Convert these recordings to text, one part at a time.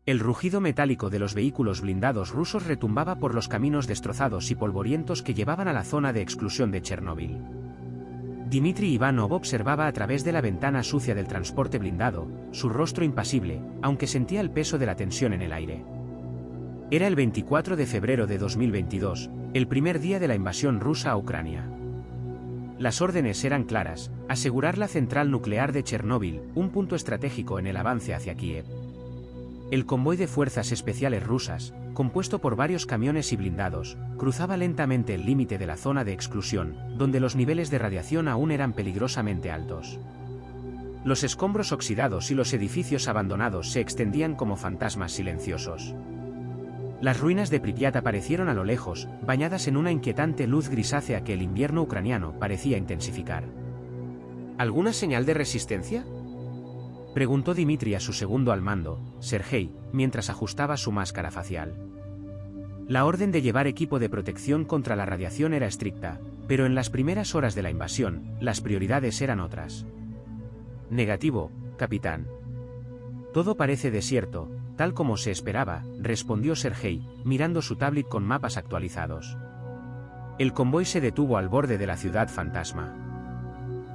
El rugido metálico de los vehículos blindados rusos retumbaba por los caminos destrozados y polvorientos que llevaban a la zona de exclusión de Chernóbil. Dmitry Ivanov observaba a través de la ventana sucia del transporte blindado, su rostro impasible, aunque sentía el peso de la tensión en el aire. Era el 24 de febrero de 2022, el primer día de la invasión rusa a Ucrania. Las órdenes eran claras: asegurar la central nuclear de Chernóbil, un punto estratégico en el avance hacia Kiev. El convoy de fuerzas especiales rusas, compuesto por varios camiones y blindados, cruzaba lentamente el límite de la zona de exclusión, donde los niveles de radiación aún eran peligrosamente altos. Los escombros oxidados y los edificios abandonados se extendían como fantasmas silenciosos. Las ruinas de Pripyat aparecieron a lo lejos, bañadas en una inquietante luz grisácea que el invierno ucraniano parecía intensificar. ¿Alguna señal de resistencia?, preguntó Dmitry a su segundo al mando, Sergei, mientras ajustaba su máscara facial. La orden de llevar equipo de protección contra la radiación era estricta, pero en las primeras horas de la invasión, las prioridades eran otras. Negativo, capitán. Todo parece desierto, tal como se esperaba, respondió Sergei, mirando su tablet con mapas actualizados. El convoy se detuvo al borde de la ciudad fantasma.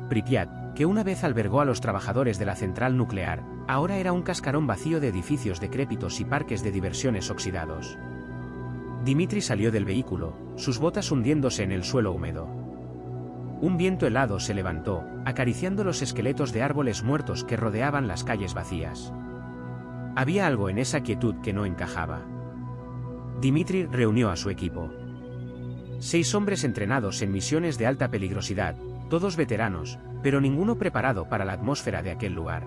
Pripyat, que una vez albergó a los trabajadores de la central nuclear, ahora era un cascarón vacío de edificios decrépitos y parques de diversiones oxidados. Dmitry salió del vehículo, sus botas hundiéndose en el suelo húmedo. Un viento helado se levantó, acariciando los esqueletos de árboles muertos que rodeaban las calles vacías. Había algo en esa quietud que no encajaba. Dmitry reunió a su equipo. 6 hombres entrenados en misiones de alta peligrosidad, todos veteranos, pero ninguno preparado para la atmósfera de aquel lugar.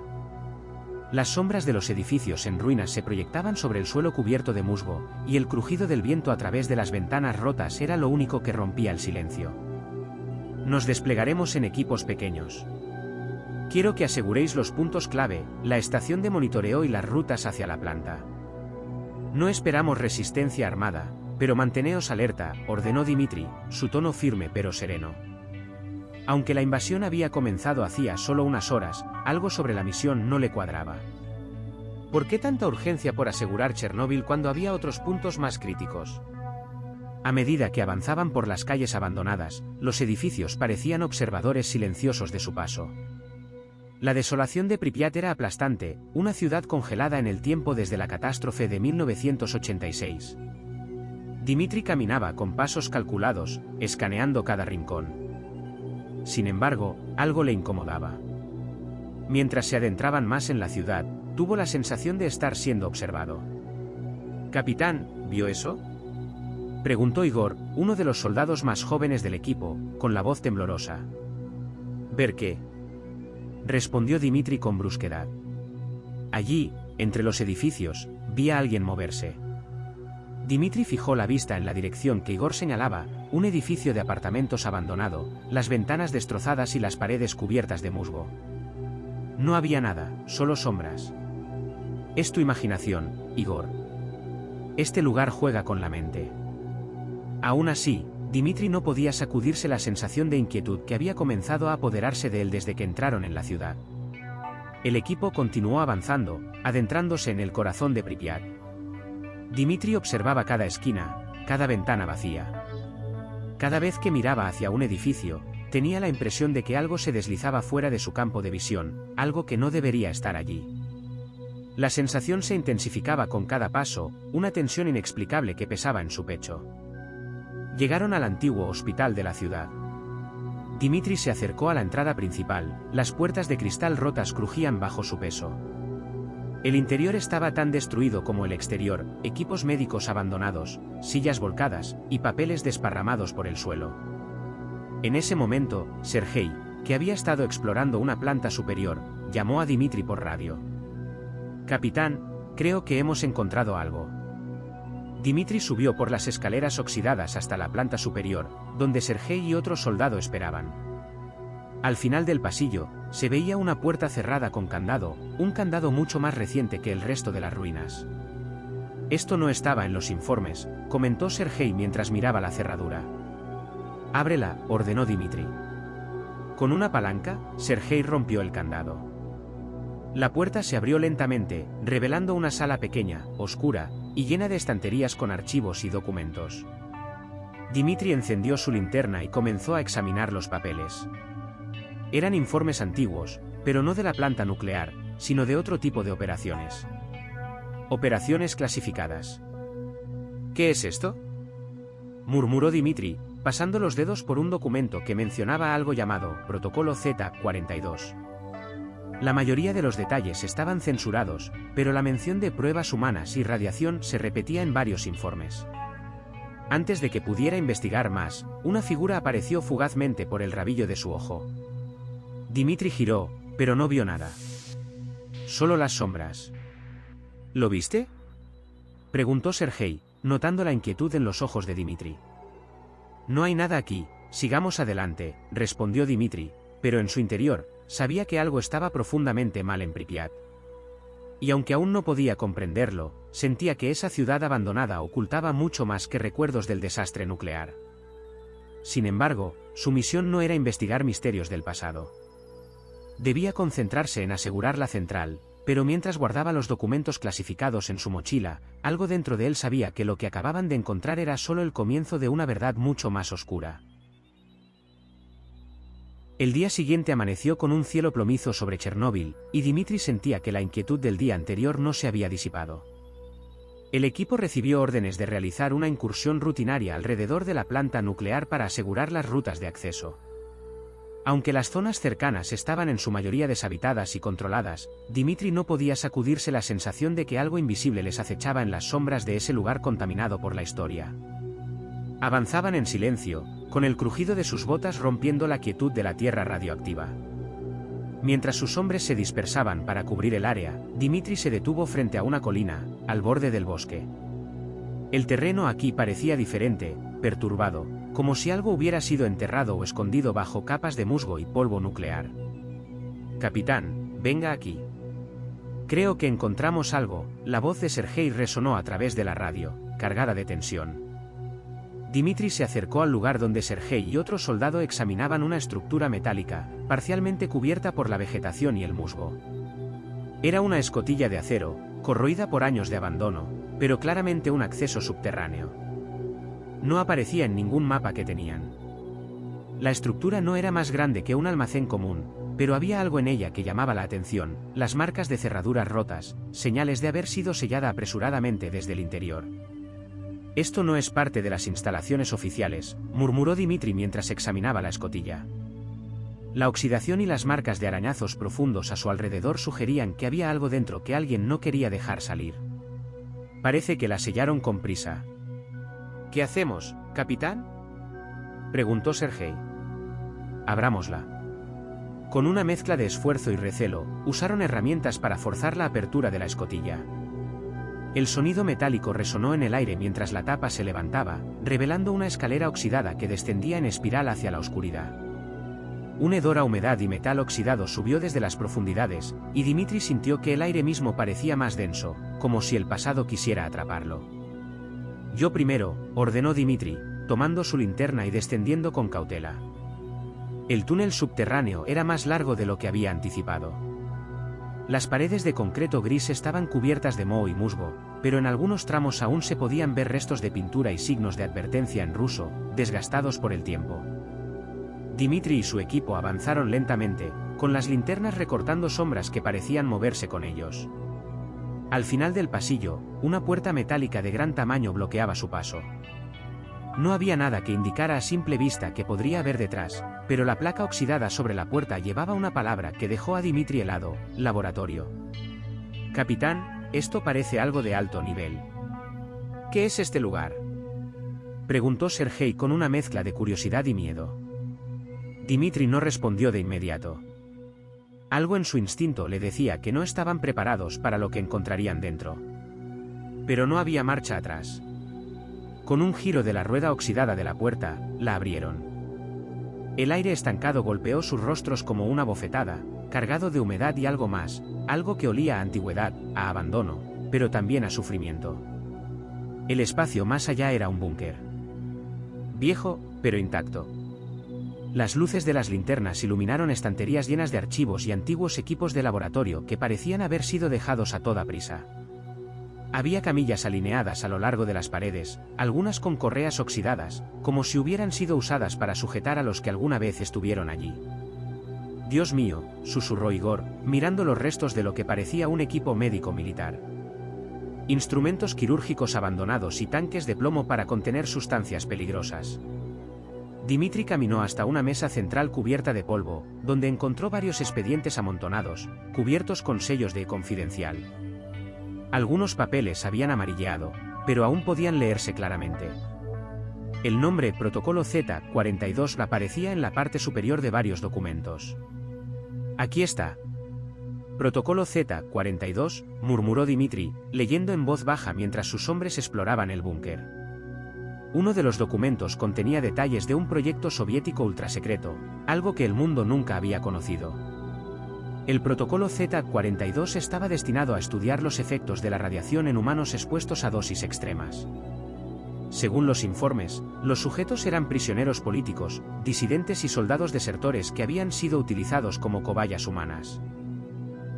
Las sombras de los edificios en ruinas se proyectaban sobre el suelo cubierto de musgo, y el crujido del viento a través de las ventanas rotas era lo único que rompía el silencio. Nos desplegaremos en equipos pequeños. Quiero que aseguréis los puntos clave, la estación de monitoreo y las rutas hacia la planta. No esperamos resistencia armada, pero manteneos alerta, ordenó Dmitry, su tono firme pero sereno. Aunque la invasión había comenzado hacía solo unas horas, algo sobre la misión no le cuadraba. ¿Por qué tanta urgencia por asegurar Chernóbil cuando había otros puntos más críticos? A medida que avanzaban por las calles abandonadas, los edificios parecían observadores silenciosos de su paso. La desolación de Pripyat era aplastante, una ciudad congelada en el tiempo desde la catástrofe de 1986. Dmitry caminaba con pasos calculados, escaneando cada rincón. Sin embargo, algo le incomodaba. Mientras se adentraban más en la ciudad, tuvo la sensación de estar siendo observado. «Capitán, ¿vio eso?», preguntó Igor, uno de los soldados más jóvenes del equipo, con la voz temblorosa. «¿Ver qué?», respondió Dmitry con brusquedad. Allí, entre los edificios, vi a alguien moverse. Dmitry fijó la vista en la dirección que Igor señalaba, un edificio de apartamentos abandonado, las ventanas destrozadas y las paredes cubiertas de musgo. No había nada, solo sombras. Es tu imaginación, Igor. Este lugar juega con la mente. Aún así, Dmitry no podía sacudirse la sensación de inquietud que había comenzado a apoderarse de él desde que entraron en la ciudad. El equipo continuó avanzando, adentrándose en el corazón de Pripyat. Dmitry observaba cada esquina, cada ventana vacía. Cada vez que miraba hacia un edificio, tenía la impresión de que algo se deslizaba fuera de su campo de visión, algo que no debería estar allí. La sensación se intensificaba con cada paso, una tensión inexplicable que pesaba en su pecho. Llegaron al antiguo hospital de la ciudad. Dmitry se acercó a la entrada principal, las puertas de cristal rotas crujían bajo su peso. El interior estaba tan destruido como el exterior, equipos médicos abandonados, sillas volcadas, y papeles desparramados por el suelo. En ese momento, Sergei, que había estado explorando una planta superior, llamó a Dmitry por radio. «Capitán, creo que hemos encontrado algo». Dmitry subió por las escaleras oxidadas hasta la planta superior, donde Sergei y otro soldado esperaban. Al final del pasillo, se veía una puerta cerrada con candado, un candado mucho más reciente que el resto de las ruinas. «Esto no estaba en los informes», comentó Sergei mientras miraba la cerradura. «Ábrela», ordenó Dmitry. Con una palanca, Sergei rompió el candado. La puerta se abrió lentamente, revelando una sala pequeña, oscura, y llena de estanterías con archivos y documentos. Dimitri encendió su linterna y comenzó a examinar los papeles. Eran informes antiguos, pero no de la planta nuclear, sino de otro tipo de operaciones. Operaciones clasificadas. ¿Qué es esto?, murmuró Dimitri, pasando los dedos por un documento que mencionaba algo llamado Protocolo Z-42. La mayoría de los detalles estaban censurados, pero la mención de pruebas humanas y radiación se repetía en varios informes. Antes de que pudiera investigar más, una figura apareció fugazmente por el rabillo de su ojo. Dimitri giró, pero no vio nada. Solo las sombras. ¿Lo viste?, preguntó Sergei, notando la inquietud en los ojos de Dimitri. No hay nada aquí, sigamos adelante, respondió Dimitri, pero en su interior, sabía que algo estaba profundamente mal en Pripyat. Y aunque aún no podía comprenderlo, sentía que esa ciudad abandonada ocultaba mucho más que recuerdos del desastre nuclear. Sin embargo, su misión no era investigar misterios del pasado. Debía concentrarse en asegurar la central, pero mientras guardaba los documentos clasificados en su mochila, algo dentro de él sabía que lo que acababan de encontrar era solo el comienzo de una verdad mucho más oscura. El día siguiente amaneció con un cielo plomizo sobre Chernóbil, y Dimitri sentía que la inquietud del día anterior no se había disipado. El equipo recibió órdenes de realizar una incursión rutinaria alrededor de la planta nuclear para asegurar las rutas de acceso. Aunque las zonas cercanas estaban en su mayoría deshabitadas y controladas, Dimitri no podía sacudirse la sensación de que algo invisible les acechaba en las sombras de ese lugar contaminado por la historia. Avanzaban en silencio, con el crujido de sus botas rompiendo la quietud de la tierra radioactiva. Mientras sus hombres se dispersaban para cubrir el área, Dimitri se detuvo frente a una colina, al borde del bosque. El terreno aquí parecía diferente, perturbado, como si algo hubiera sido enterrado o escondido bajo capas de musgo y polvo nuclear. «Capitán, venga aquí. Creo que encontramos algo», la voz de Sergei resonó a través de la radio, cargada de tensión. Dimitri se acercó al lugar donde Sergei y otro soldado examinaban una estructura metálica, parcialmente cubierta por la vegetación y el musgo. Era una escotilla de acero, corroída por años de abandono, pero claramente un acceso subterráneo. No aparecía en ningún mapa que tenían. La estructura no era más grande que un almacén común, pero había algo en ella que llamaba la atención: las marcas de cerraduras rotas, señales de haber sido sellada apresuradamente desde el interior. «Esto no es parte de las instalaciones oficiales», murmuró Dimitri mientras examinaba la escotilla. La oxidación y las marcas de arañazos profundos a su alrededor sugerían que había algo dentro que alguien no quería dejar salir. «Parece que la sellaron con prisa». «¿Qué hacemos, capitán?», preguntó Sergei. «Abrámosla». Con una mezcla de esfuerzo y recelo, usaron herramientas para forzar la apertura de la escotilla. El sonido metálico resonó en el aire mientras la tapa se levantaba, revelando una escalera oxidada que descendía en espiral hacia la oscuridad. Un hedor a humedad y metal oxidado subió desde las profundidades, y Dimitri sintió que el aire mismo parecía más denso, como si el pasado quisiera atraparlo. «Yo primero», ordenó Dimitri, tomando su linterna y descendiendo con cautela. El túnel subterráneo era más largo de lo que había anticipado. Las paredes de concreto gris estaban cubiertas de moho y musgo, pero en algunos tramos aún se podían ver restos de pintura y signos de advertencia en ruso, desgastados por el tiempo. Dimitri y su equipo avanzaron lentamente, con las linternas recortando sombras que parecían moverse con ellos. Al final del pasillo, una puerta metálica de gran tamaño bloqueaba su paso. No había nada que indicara a simple vista que podría haber detrás, pero la placa oxidada sobre la puerta llevaba una palabra que dejó a Dimitri helado: laboratorio. «Capitán, esto parece algo de alto nivel». «¿Qué es este lugar?», preguntó Sergei con una mezcla de curiosidad y miedo. Dimitri no respondió de inmediato. Algo en su instinto le decía que no estaban preparados para lo que encontrarían dentro. Pero no había marcha atrás. Con un giro de la rueda oxidada de la puerta, la abrieron. El aire estancado golpeó sus rostros como una bofetada, cargado de humedad y algo más, algo que olía a antigüedad, a abandono, pero también a sufrimiento. El espacio más allá era un búnker. Viejo, pero intacto. Las luces de las linternas iluminaron estanterías llenas de archivos y antiguos equipos de laboratorio que parecían haber sido dejados a toda prisa. Había camillas alineadas a lo largo de las paredes, algunas con correas oxidadas, como si hubieran sido usadas para sujetar a los que alguna vez estuvieron allí. «Dios mío», susurró Igor, mirando los restos de lo que parecía un equipo médico militar. Instrumentos quirúrgicos abandonados y tanques de plomo para contener sustancias peligrosas. Dimitri caminó hasta una mesa central cubierta de polvo, donde encontró varios expedientes amontonados, cubiertos con sellos de confidencial. Algunos papeles habían amarilleado, pero aún podían leerse claramente. El nombre Protocolo Z-42 aparecía en la parte superior de varios documentos. «Aquí está». «Protocolo Z-42», murmuró Dimitri, leyendo en voz baja mientras sus hombres exploraban el búnker. Uno de los documentos contenía detalles de un proyecto soviético ultrasecreto, algo que el mundo nunca había conocido. El protocolo Z-42 estaba destinado a estudiar los efectos de la radiación en humanos expuestos a dosis extremas. Según los informes, los sujetos eran prisioneros políticos, disidentes y soldados desertores que habían sido utilizados como cobayas humanas.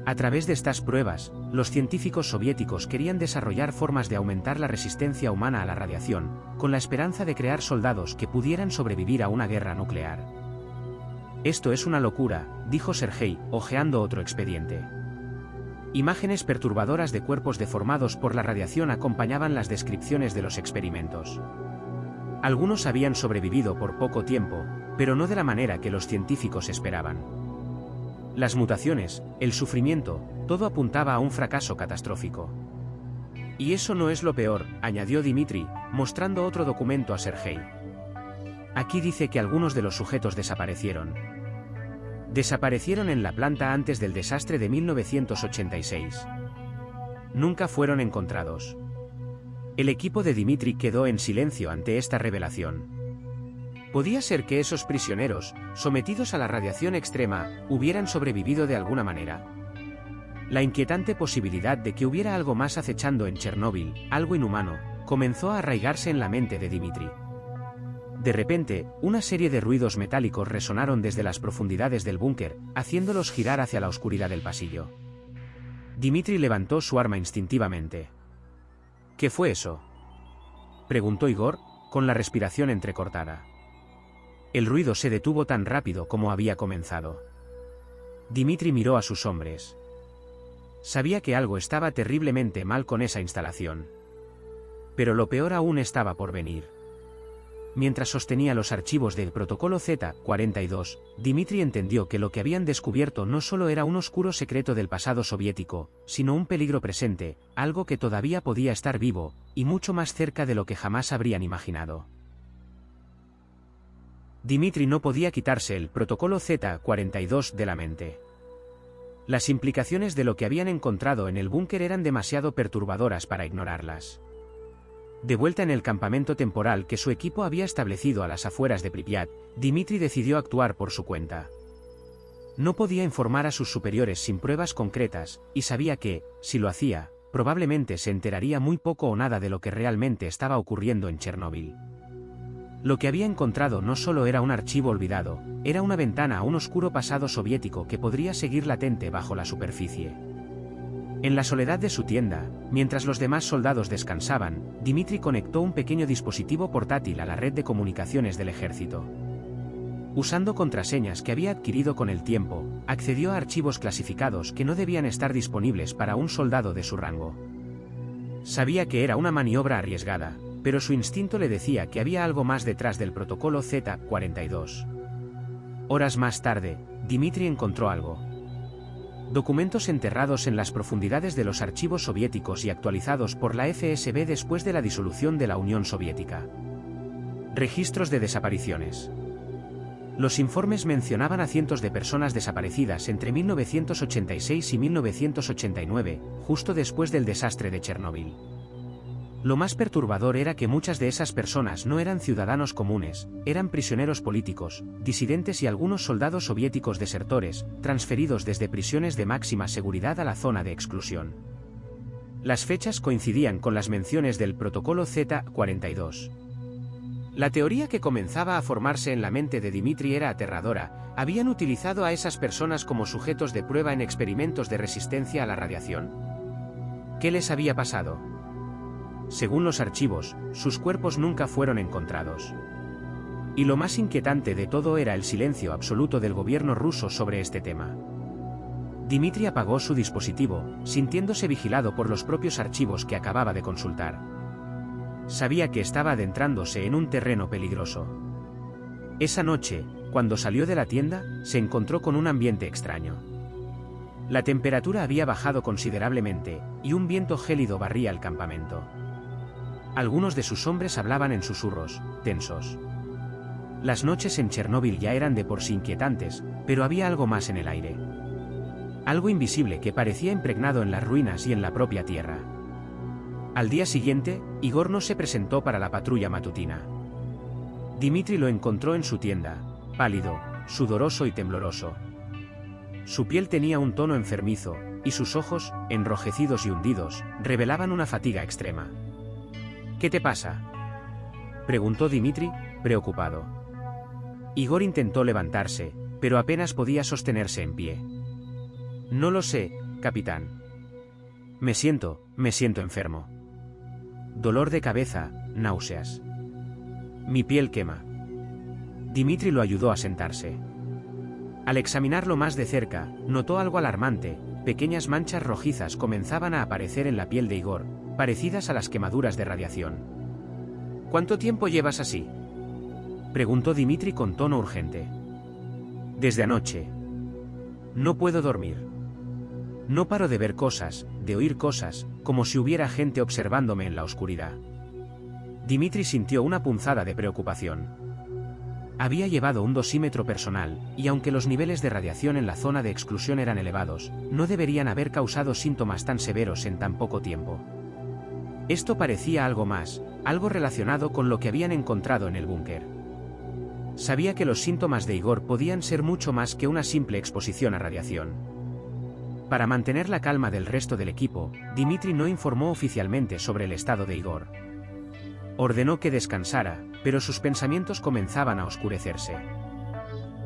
A través de estas pruebas, los científicos soviéticos querían desarrollar formas de aumentar la resistencia humana a la radiación, con la esperanza de crear soldados que pudieran sobrevivir a una guerra nuclear. «Esto es una locura», dijo Sergei, hojeando otro expediente. Imágenes perturbadoras de cuerpos deformados por la radiación acompañaban las descripciones de los experimentos. Algunos habían sobrevivido por poco tiempo, pero no de la manera que los científicos esperaban. Las mutaciones, el sufrimiento, todo apuntaba a un fracaso catastrófico. «Y eso no es lo peor», añadió Dimitri, mostrando otro documento a Sergei. «Aquí dice que algunos de los sujetos desaparecieron. Desaparecieron en la planta antes del desastre de 1986. Nunca fueron encontrados». El equipo de Dimitri quedó en silencio ante esta revelación. ¿Podía ser que esos prisioneros, sometidos a la radiación extrema, hubieran sobrevivido de alguna manera? La inquietante posibilidad de que hubiera algo más acechando en Chernóbil, algo inhumano, comenzó a arraigarse en la mente de Dimitri. De repente, una serie de ruidos metálicos resonaron desde las profundidades del búnker, haciéndolos girar hacia la oscuridad del pasillo. Dimitri levantó su arma instintivamente. «¿Qué fue eso?», preguntó Igor, con la respiración entrecortada. El ruido se detuvo tan rápido como había comenzado. Dimitri miró a sus hombres. Sabía que algo estaba terriblemente mal con esa instalación. Pero lo peor aún estaba por venir. Mientras sostenía los archivos del protocolo Z-42, Dimitri entendió que lo que habían descubierto no solo era un oscuro secreto del pasado soviético, sino un peligro presente, algo que todavía podía estar vivo, y mucho más cerca de lo que jamás habrían imaginado. Dimitri no podía quitarse el protocolo Z-42 de la mente. Las implicaciones de lo que habían encontrado en el búnker eran demasiado perturbadoras para ignorarlas. De vuelta en el campamento temporal que su equipo había establecido a las afueras de Pripyat, Dimitri decidió actuar por su cuenta. No podía informar a sus superiores sin pruebas concretas, y sabía que, si lo hacía, probablemente se enteraría muy poco o nada de lo que realmente estaba ocurriendo en Chernóbil. Lo que había encontrado no solo era un archivo olvidado, era una ventana a un oscuro pasado soviético que podría seguir latente bajo la superficie. En la soledad de su tienda, mientras los demás soldados descansaban, Dimitri conectó un pequeño dispositivo portátil a la red de comunicaciones del ejército. Usando contraseñas que había adquirido con el tiempo, accedió a archivos clasificados que no debían estar disponibles para un soldado de su rango. Sabía que era una maniobra arriesgada, pero su instinto le decía que había algo más detrás del protocolo Z-42. Horas más tarde, Dimitri encontró algo. Documentos enterrados en las profundidades de los archivos soviéticos y actualizados por la FSB después de la disolución de la Unión Soviética. Registros de desapariciones. Los informes mencionaban a cientos de personas desaparecidas entre 1986 y 1989, justo después del desastre de Chernóbil. Lo más perturbador era que muchas de esas personas no eran ciudadanos comunes, eran prisioneros políticos, disidentes y algunos soldados soviéticos desertores, transferidos desde prisiones de máxima seguridad a la zona de exclusión. Las fechas coincidían con las menciones del protocolo Z-42. La teoría que comenzaba a formarse en la mente de Dmitri era aterradora. Habían utilizado a esas personas como sujetos de prueba en experimentos de resistencia a la radiación. ¿Qué les había pasado? Según los archivos, sus cuerpos nunca fueron encontrados. Y lo más inquietante de todo era el silencio absoluto del gobierno ruso sobre este tema. Dmitri apagó su dispositivo, sintiéndose vigilado por los propios archivos que acababa de consultar. Sabía que estaba adentrándose en un terreno peligroso. Esa noche, cuando salió de la tienda, se encontró con un ambiente extraño. La temperatura había bajado considerablemente, y un viento gélido barría el campamento. Algunos de sus hombres hablaban en susurros, tensos. Las noches en Chernóbil ya eran de por sí inquietantes, pero había algo más en el aire. Algo invisible que parecía impregnado en las ruinas y en la propia tierra. Al día siguiente, Igor no se presentó para la patrulla matutina. Dmitri lo encontró en su tienda, pálido, sudoroso y tembloroso. Su piel tenía un tono enfermizo, y sus ojos, enrojecidos y hundidos, revelaban una fatiga extrema. ¿Qué te pasa?, preguntó Dmitri, preocupado. Igor intentó levantarse, pero apenas podía sostenerse en pie. No lo sé, capitán. Me siento enfermo. Dolor de cabeza, náuseas. Mi piel quema. Dmitri lo ayudó a sentarse. Al examinarlo más de cerca, notó algo alarmante. Pequeñas manchas rojizas comenzaban a aparecer en la piel de Igor, parecidas a las quemaduras de radiación. ¿Cuánto tiempo llevas así?, preguntó Dmitri con tono urgente. Desde anoche. No puedo dormir. No paro de ver cosas, de oír cosas, como si hubiera gente observándome en la oscuridad. Dmitri sintió una punzada de preocupación. Había llevado un dosímetro personal, y aunque los niveles de radiación en la zona de exclusión eran elevados, no deberían haber causado síntomas tan severos en tan poco tiempo. Esto parecía algo más, algo relacionado con lo que habían encontrado en el búnker. Sabía que los síntomas de Igor podían ser mucho más que una simple exposición a radiación. Para mantener la calma del resto del equipo, Dmitri no informó oficialmente sobre el estado de Igor. Ordenó que descansara, pero sus pensamientos comenzaban a oscurecerse.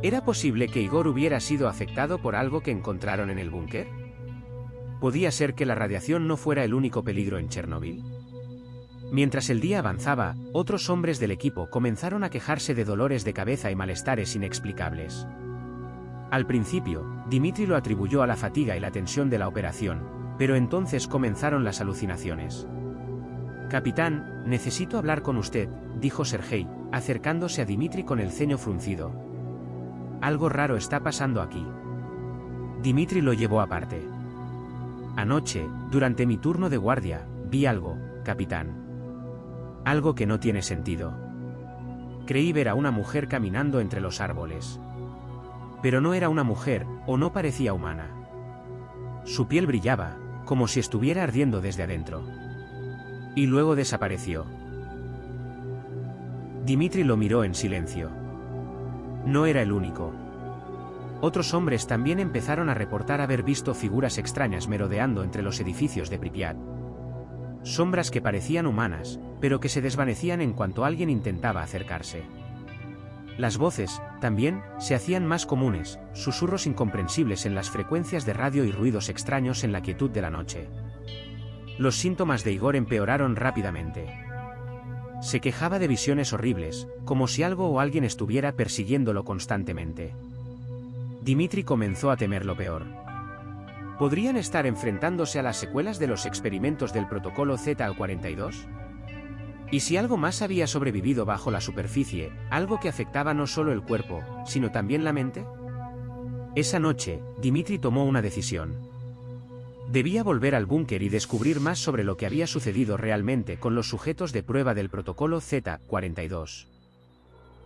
¿Era posible que Igor hubiera sido afectado por algo que encontraron en el búnker? ¿Podía ser que la radiación no fuera el único peligro en Chernóbil? Mientras el día avanzaba, otros hombres del equipo comenzaron a quejarse de dolores de cabeza y malestares inexplicables. Al principio, Dmitri lo atribuyó a la fatiga y la tensión de la operación, pero entonces comenzaron las alucinaciones. «Capitán, necesito hablar con usted», dijo Sergei, acercándose a Dmitri con el ceño fruncido. «Algo raro está pasando aquí». Dmitri lo llevó aparte. «Anoche, durante mi turno de guardia, vi algo, capitán. Algo que no tiene sentido. Creí ver a una mujer caminando entre los árboles. Pero no era una mujer, o no parecía humana. Su piel brillaba, como si estuviera ardiendo desde adentro. Y luego desapareció». Dmitri lo miró en silencio. No era el único. Otros hombres también empezaron a reportar haber visto figuras extrañas merodeando entre los edificios de Pripyat. Sombras que parecían humanas, pero que se desvanecían en cuanto alguien intentaba acercarse. Las voces, también, se hacían más comunes, susurros incomprensibles en las frecuencias de radio y ruidos extraños en la quietud de la noche. Los síntomas de Igor empeoraron rápidamente. Se quejaba de visiones horribles, como si algo o alguien estuviera persiguiéndolo constantemente. Dmitri comenzó a temer lo peor. ¿Podrían estar enfrentándose a las secuelas de los experimentos del protocolo Z-42? ¿Y si algo más había sobrevivido bajo la superficie, algo que afectaba no solo el cuerpo, sino también la mente? Esa noche, Dmitri tomó una decisión. Debía volver al búnker y descubrir más sobre lo que había sucedido realmente con los sujetos de prueba del protocolo Z-42.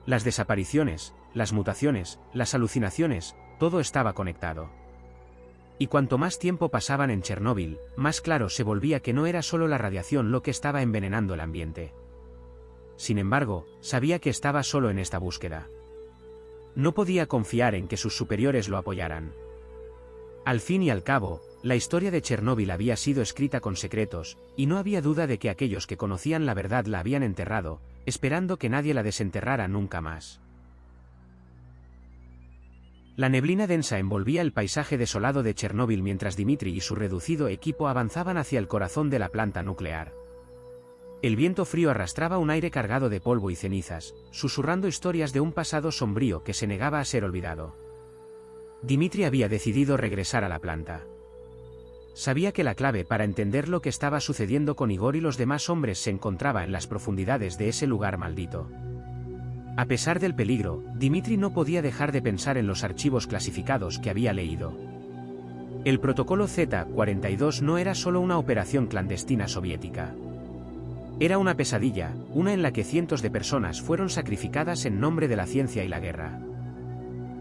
Las desapariciones, las mutaciones, las alucinaciones, todo estaba conectado. Y cuanto más tiempo pasaban en Chernóbil, más claro se volvía que no era solo la radiación lo que estaba envenenando el ambiente. Sin embargo, sabía que estaba solo en esta búsqueda. No podía confiar en que sus superiores lo apoyaran. Al fin y al cabo, la historia de Chernóbil había sido escrita con secretos, y no había duda de que aquellos que conocían la verdad la habían enterrado, esperando que nadie la desenterrara nunca más. La neblina densa envolvía el paisaje desolado de Chernóbil mientras Dmitri y su reducido equipo avanzaban hacia el corazón de la planta nuclear. El viento frío arrastraba un aire cargado de polvo y cenizas, susurrando historias de un pasado sombrío que se negaba a ser olvidado. Dmitri había decidido regresar a la planta. Sabía que la clave para entender lo que estaba sucediendo con Igor y los demás hombres se encontraba en las profundidades de ese lugar maldito. A pesar del peligro, Dmitri no podía dejar de pensar en los archivos clasificados que había leído. El protocolo Z-42 no era solo una operación clandestina soviética. Era una pesadilla, una en la que cientos de personas fueron sacrificadas en nombre de la ciencia y la guerra.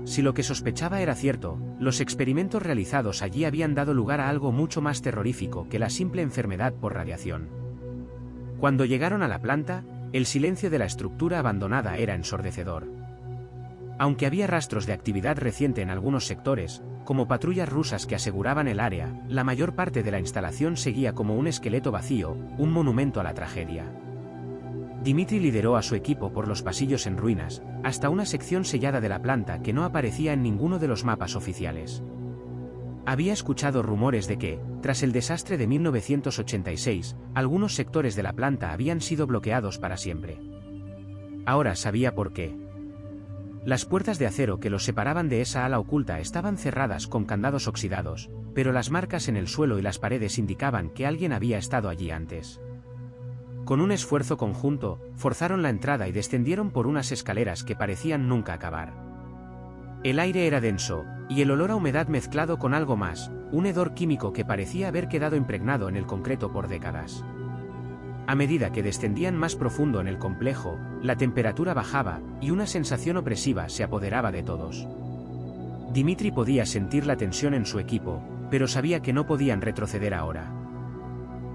Si lo que sospechaba era cierto, los experimentos realizados allí habían dado lugar a algo mucho más terrorífico que la simple enfermedad por radiación. Cuando llegaron a la planta, el silencio de la estructura abandonada era ensordecedor. Aunque había rastros de actividad reciente en algunos sectores, como patrullas rusas que aseguraban el área, la mayor parte de la instalación seguía como un esqueleto vacío, un monumento a la tragedia. Dmitri lideró a su equipo por los pasillos en ruinas, hasta una sección sellada de la planta que no aparecía en ninguno de los mapas oficiales. Había escuchado rumores de que, tras el desastre de 1986, algunos sectores de la planta habían sido bloqueados para siempre. Ahora sabía por qué. Las puertas de acero que los separaban de esa ala oculta estaban cerradas con candados oxidados, pero las marcas en el suelo y las paredes indicaban que alguien había estado allí antes. Con un esfuerzo conjunto, forzaron la entrada y descendieron por unas escaleras que parecían nunca acabar. El aire era denso, y el olor a humedad mezclado con algo más, un hedor químico que parecía haber quedado impregnado en el concreto por décadas. A medida que descendían más profundo en el complejo, la temperatura bajaba, y una sensación opresiva se apoderaba de todos. Dmitri podía sentir la tensión en su equipo, pero sabía que no podían retroceder ahora.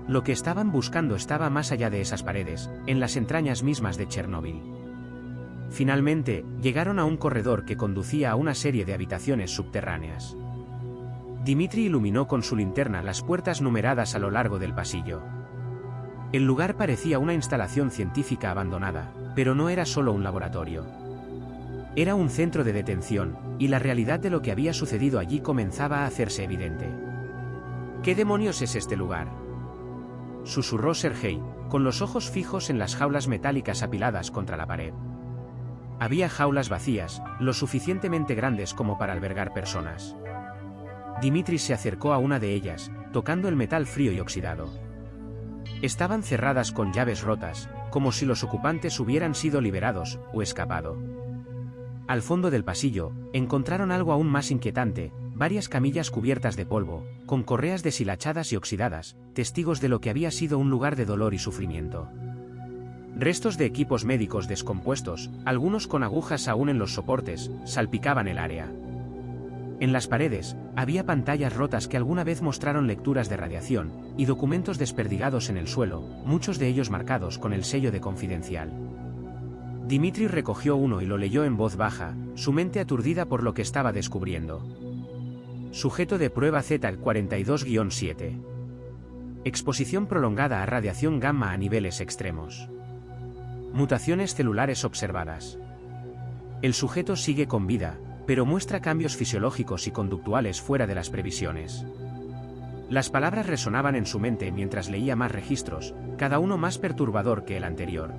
Lo que estaban buscando estaba más allá de esas paredes, en las entrañas mismas de Chernóbil. Finalmente, llegaron a un corredor que conducía a una serie de habitaciones subterráneas. Dmitri iluminó con su linterna las puertas numeradas a lo largo del pasillo. El lugar parecía una instalación científica abandonada, pero no era solo un laboratorio. Era un centro de detención, y la realidad de lo que había sucedido allí comenzaba a hacerse evidente. ¿Qué demonios es este lugar?, susurró Sergei, con los ojos fijos en las jaulas metálicas apiladas contra la pared. Había jaulas vacías, lo suficientemente grandes como para albergar personas. Dmitri se acercó a una de ellas, tocando el metal frío y oxidado. Estaban cerradas con llaves rotas, como si los ocupantes hubieran sido liberados o escapado. Al fondo del pasillo, encontraron algo aún más inquietante, varias camillas cubiertas de polvo, con correas deshilachadas y oxidadas, testigos de lo que había sido un lugar de dolor y sufrimiento. Restos de equipos médicos descompuestos, algunos con agujas aún en los soportes, salpicaban el área. En las paredes, había pantallas rotas que alguna vez mostraron lecturas de radiación, y documentos desperdigados en el suelo, muchos de ellos marcados con el sello de confidencial. Dmitri recogió uno y lo leyó en voz baja, su mente aturdida por lo que estaba descubriendo. Sujeto de prueba Z-42-7. Exposición prolongada a radiación gamma a niveles extremos. Mutaciones celulares observadas. El sujeto sigue con vida, pero muestra cambios fisiológicos y conductuales fuera de las previsiones. Las palabras resonaban en su mente mientras leía más registros, cada uno más perturbador que el anterior.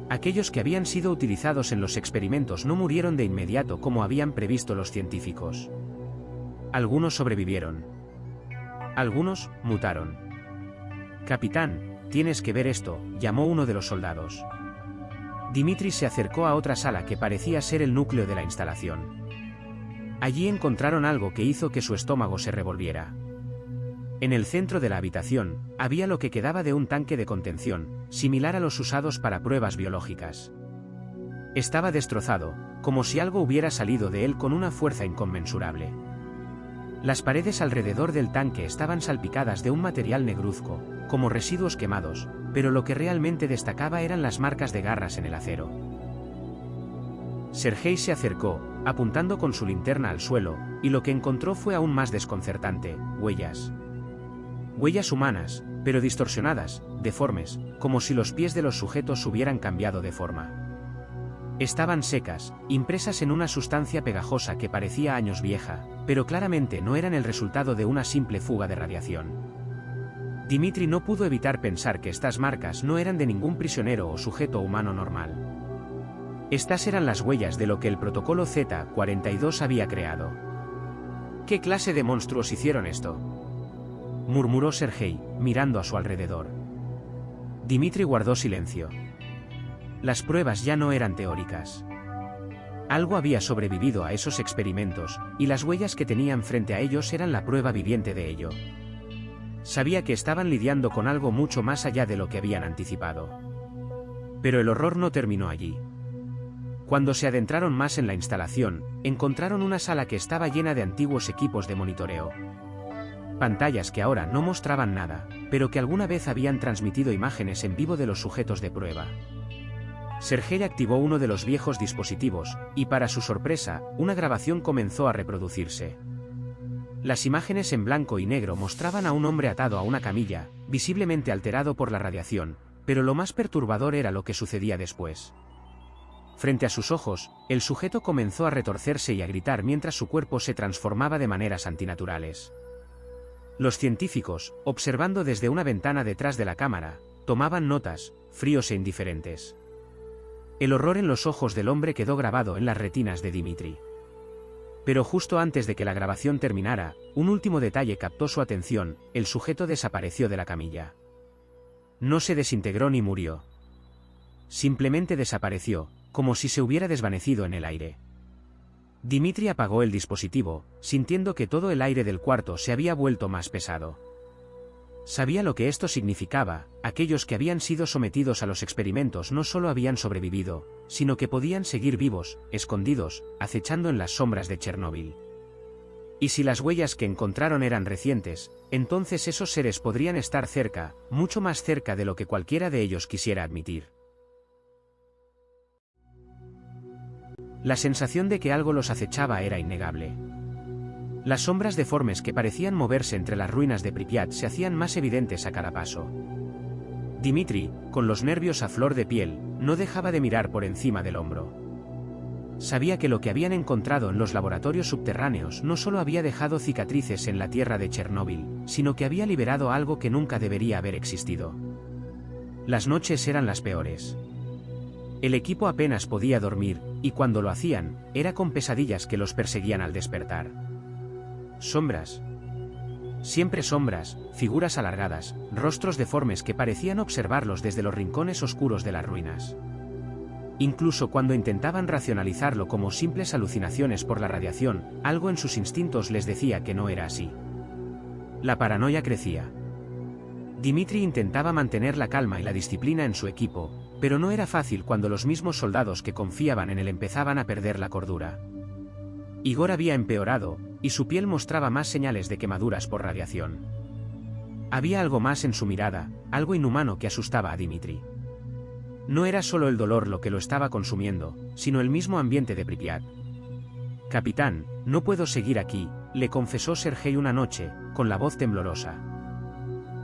Aquellos que habían sido utilizados en los experimentos no murieron de inmediato como habían previsto los científicos. Algunos sobrevivieron. Algunos mutaron. «Capitán, tienes que ver esto», llamó uno de los soldados. Dmitri se acercó a otra sala que parecía ser el núcleo de la instalación. Allí encontraron algo que hizo que su estómago se revolviera. En el centro de la habitación, había lo que quedaba de un tanque de contención, similar a los usados para pruebas biológicas. Estaba destrozado, como si algo hubiera salido de él con una fuerza inconmensurable. Las paredes alrededor del tanque estaban salpicadas de un material negruzco, como residuos quemados, pero lo que realmente destacaba eran las marcas de garras en el acero. Sergei se acercó, apuntando con su linterna al suelo, y lo que encontró fue aún más desconcertante: huellas. Huellas humanas, pero distorsionadas, deformes, como si los pies de los sujetos hubieran cambiado de forma. Estaban secas, impresas en una sustancia pegajosa que parecía años vieja, pero claramente no eran el resultado de una simple fuga de radiación. Dimitri no pudo evitar pensar que estas marcas no eran de ningún prisionero o sujeto humano normal. Estas eran las huellas de lo que el protocolo Z-42 había creado. ¿Qué clase de monstruos hicieron esto?, murmuró Sergei, mirando a su alrededor. Dimitri guardó silencio. Las pruebas ya no eran teóricas. Algo había sobrevivido a esos experimentos, y las huellas que tenían frente a ellos eran la prueba viviente de ello. Sabía que estaban lidiando con algo mucho más allá de lo que habían anticipado. Pero el horror no terminó allí. Cuando se adentraron más en la instalación, encontraron una sala que estaba llena de antiguos equipos de monitoreo. Pantallas que ahora no mostraban nada, pero que alguna vez habían transmitido imágenes en vivo de los sujetos de prueba. Sergei activó uno de los viejos dispositivos, y para su sorpresa, una grabación comenzó a reproducirse. Las imágenes en blanco y negro mostraban a un hombre atado a una camilla, visiblemente alterado por la radiación, pero lo más perturbador era lo que sucedía después. Frente a sus ojos, el sujeto comenzó a retorcerse y a gritar mientras su cuerpo se transformaba de maneras antinaturales. Los científicos, observando desde una ventana detrás de la cámara, tomaban notas, fríos e indiferentes. El horror en los ojos del hombre quedó grabado en las retinas de Dimitri. Pero justo antes de que la grabación terminara, un último detalle captó su atención: el sujeto desapareció de la camilla. No se desintegró ni murió. Simplemente desapareció, como si se hubiera desvanecido en el aire. Dimitri apagó el dispositivo, sintiendo que todo el aire del cuarto se había vuelto más pesado. Sabía lo que esto significaba: aquellos que habían sido sometidos a los experimentos no solo habían sobrevivido, sino que podían seguir vivos, escondidos, acechando en las sombras de Chernóbil. Y si las huellas que encontraron eran recientes, entonces esos seres podrían estar cerca, mucho más cerca de lo que cualquiera de ellos quisiera admitir. La sensación de que algo los acechaba era innegable. Las sombras deformes que parecían moverse entre las ruinas de Pripyat se hacían más evidentes a cada paso. Dimitri, con los nervios a flor de piel, no dejaba de mirar por encima del hombro. Sabía que lo que habían encontrado en los laboratorios subterráneos no solo había dejado cicatrices en la tierra de Chernóbil, sino que había liberado algo que nunca debería haber existido. Las noches eran las peores. El equipo apenas podía dormir, y cuando lo hacían, era con pesadillas que los perseguían al despertar. Sombras. Siempre sombras, figuras alargadas, rostros deformes que parecían observarlos desde los rincones oscuros de las ruinas. Incluso cuando intentaban racionalizarlo como simples alucinaciones por la radiación, algo en sus instintos les decía que no era así. La paranoia crecía. Dimitri intentaba mantener la calma y la disciplina en su equipo, pero no era fácil cuando los mismos soldados que confiaban en él empezaban a perder la cordura. Igor había empeorado, y su piel mostraba más señales de quemaduras por radiación. Había algo más en su mirada, algo inhumano que asustaba a Dimitri. No era solo el dolor lo que lo estaba consumiendo, sino el mismo ambiente de Pripyat. «Capitán, no puedo seguir aquí», le confesó Sergei una noche, con la voz temblorosa.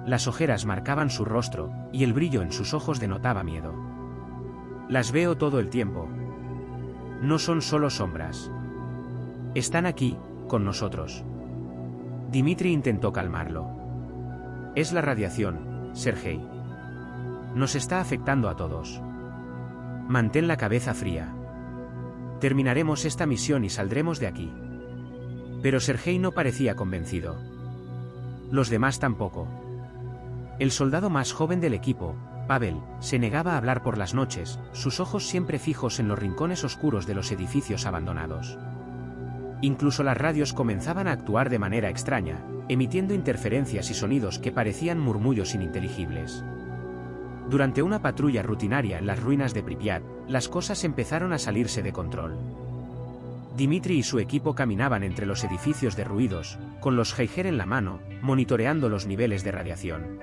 Las ojeras marcaban su rostro, y el brillo en sus ojos denotaba miedo. «Las veo todo el tiempo. No son solo sombras. Están aquí, con nosotros». Dimitri intentó calmarlo. «Es la radiación, Sergei. Nos está afectando a todos. Mantén la cabeza fría. Terminaremos esta misión y saldremos de aquí». Pero Sergei no parecía convencido. Los demás tampoco. El soldado más joven del equipo, Pavel, se negaba a hablar por las noches, sus ojos siempre fijos en los rincones oscuros de los edificios abandonados. Incluso las radios comenzaban a actuar de manera extraña, emitiendo interferencias y sonidos que parecían murmullos ininteligibles. Durante una patrulla rutinaria en las ruinas de Pripyat, las cosas empezaron a salirse de control. Dimitri y su equipo caminaban entre los edificios derruidos, con los Geiger en la mano, monitoreando los niveles de radiación.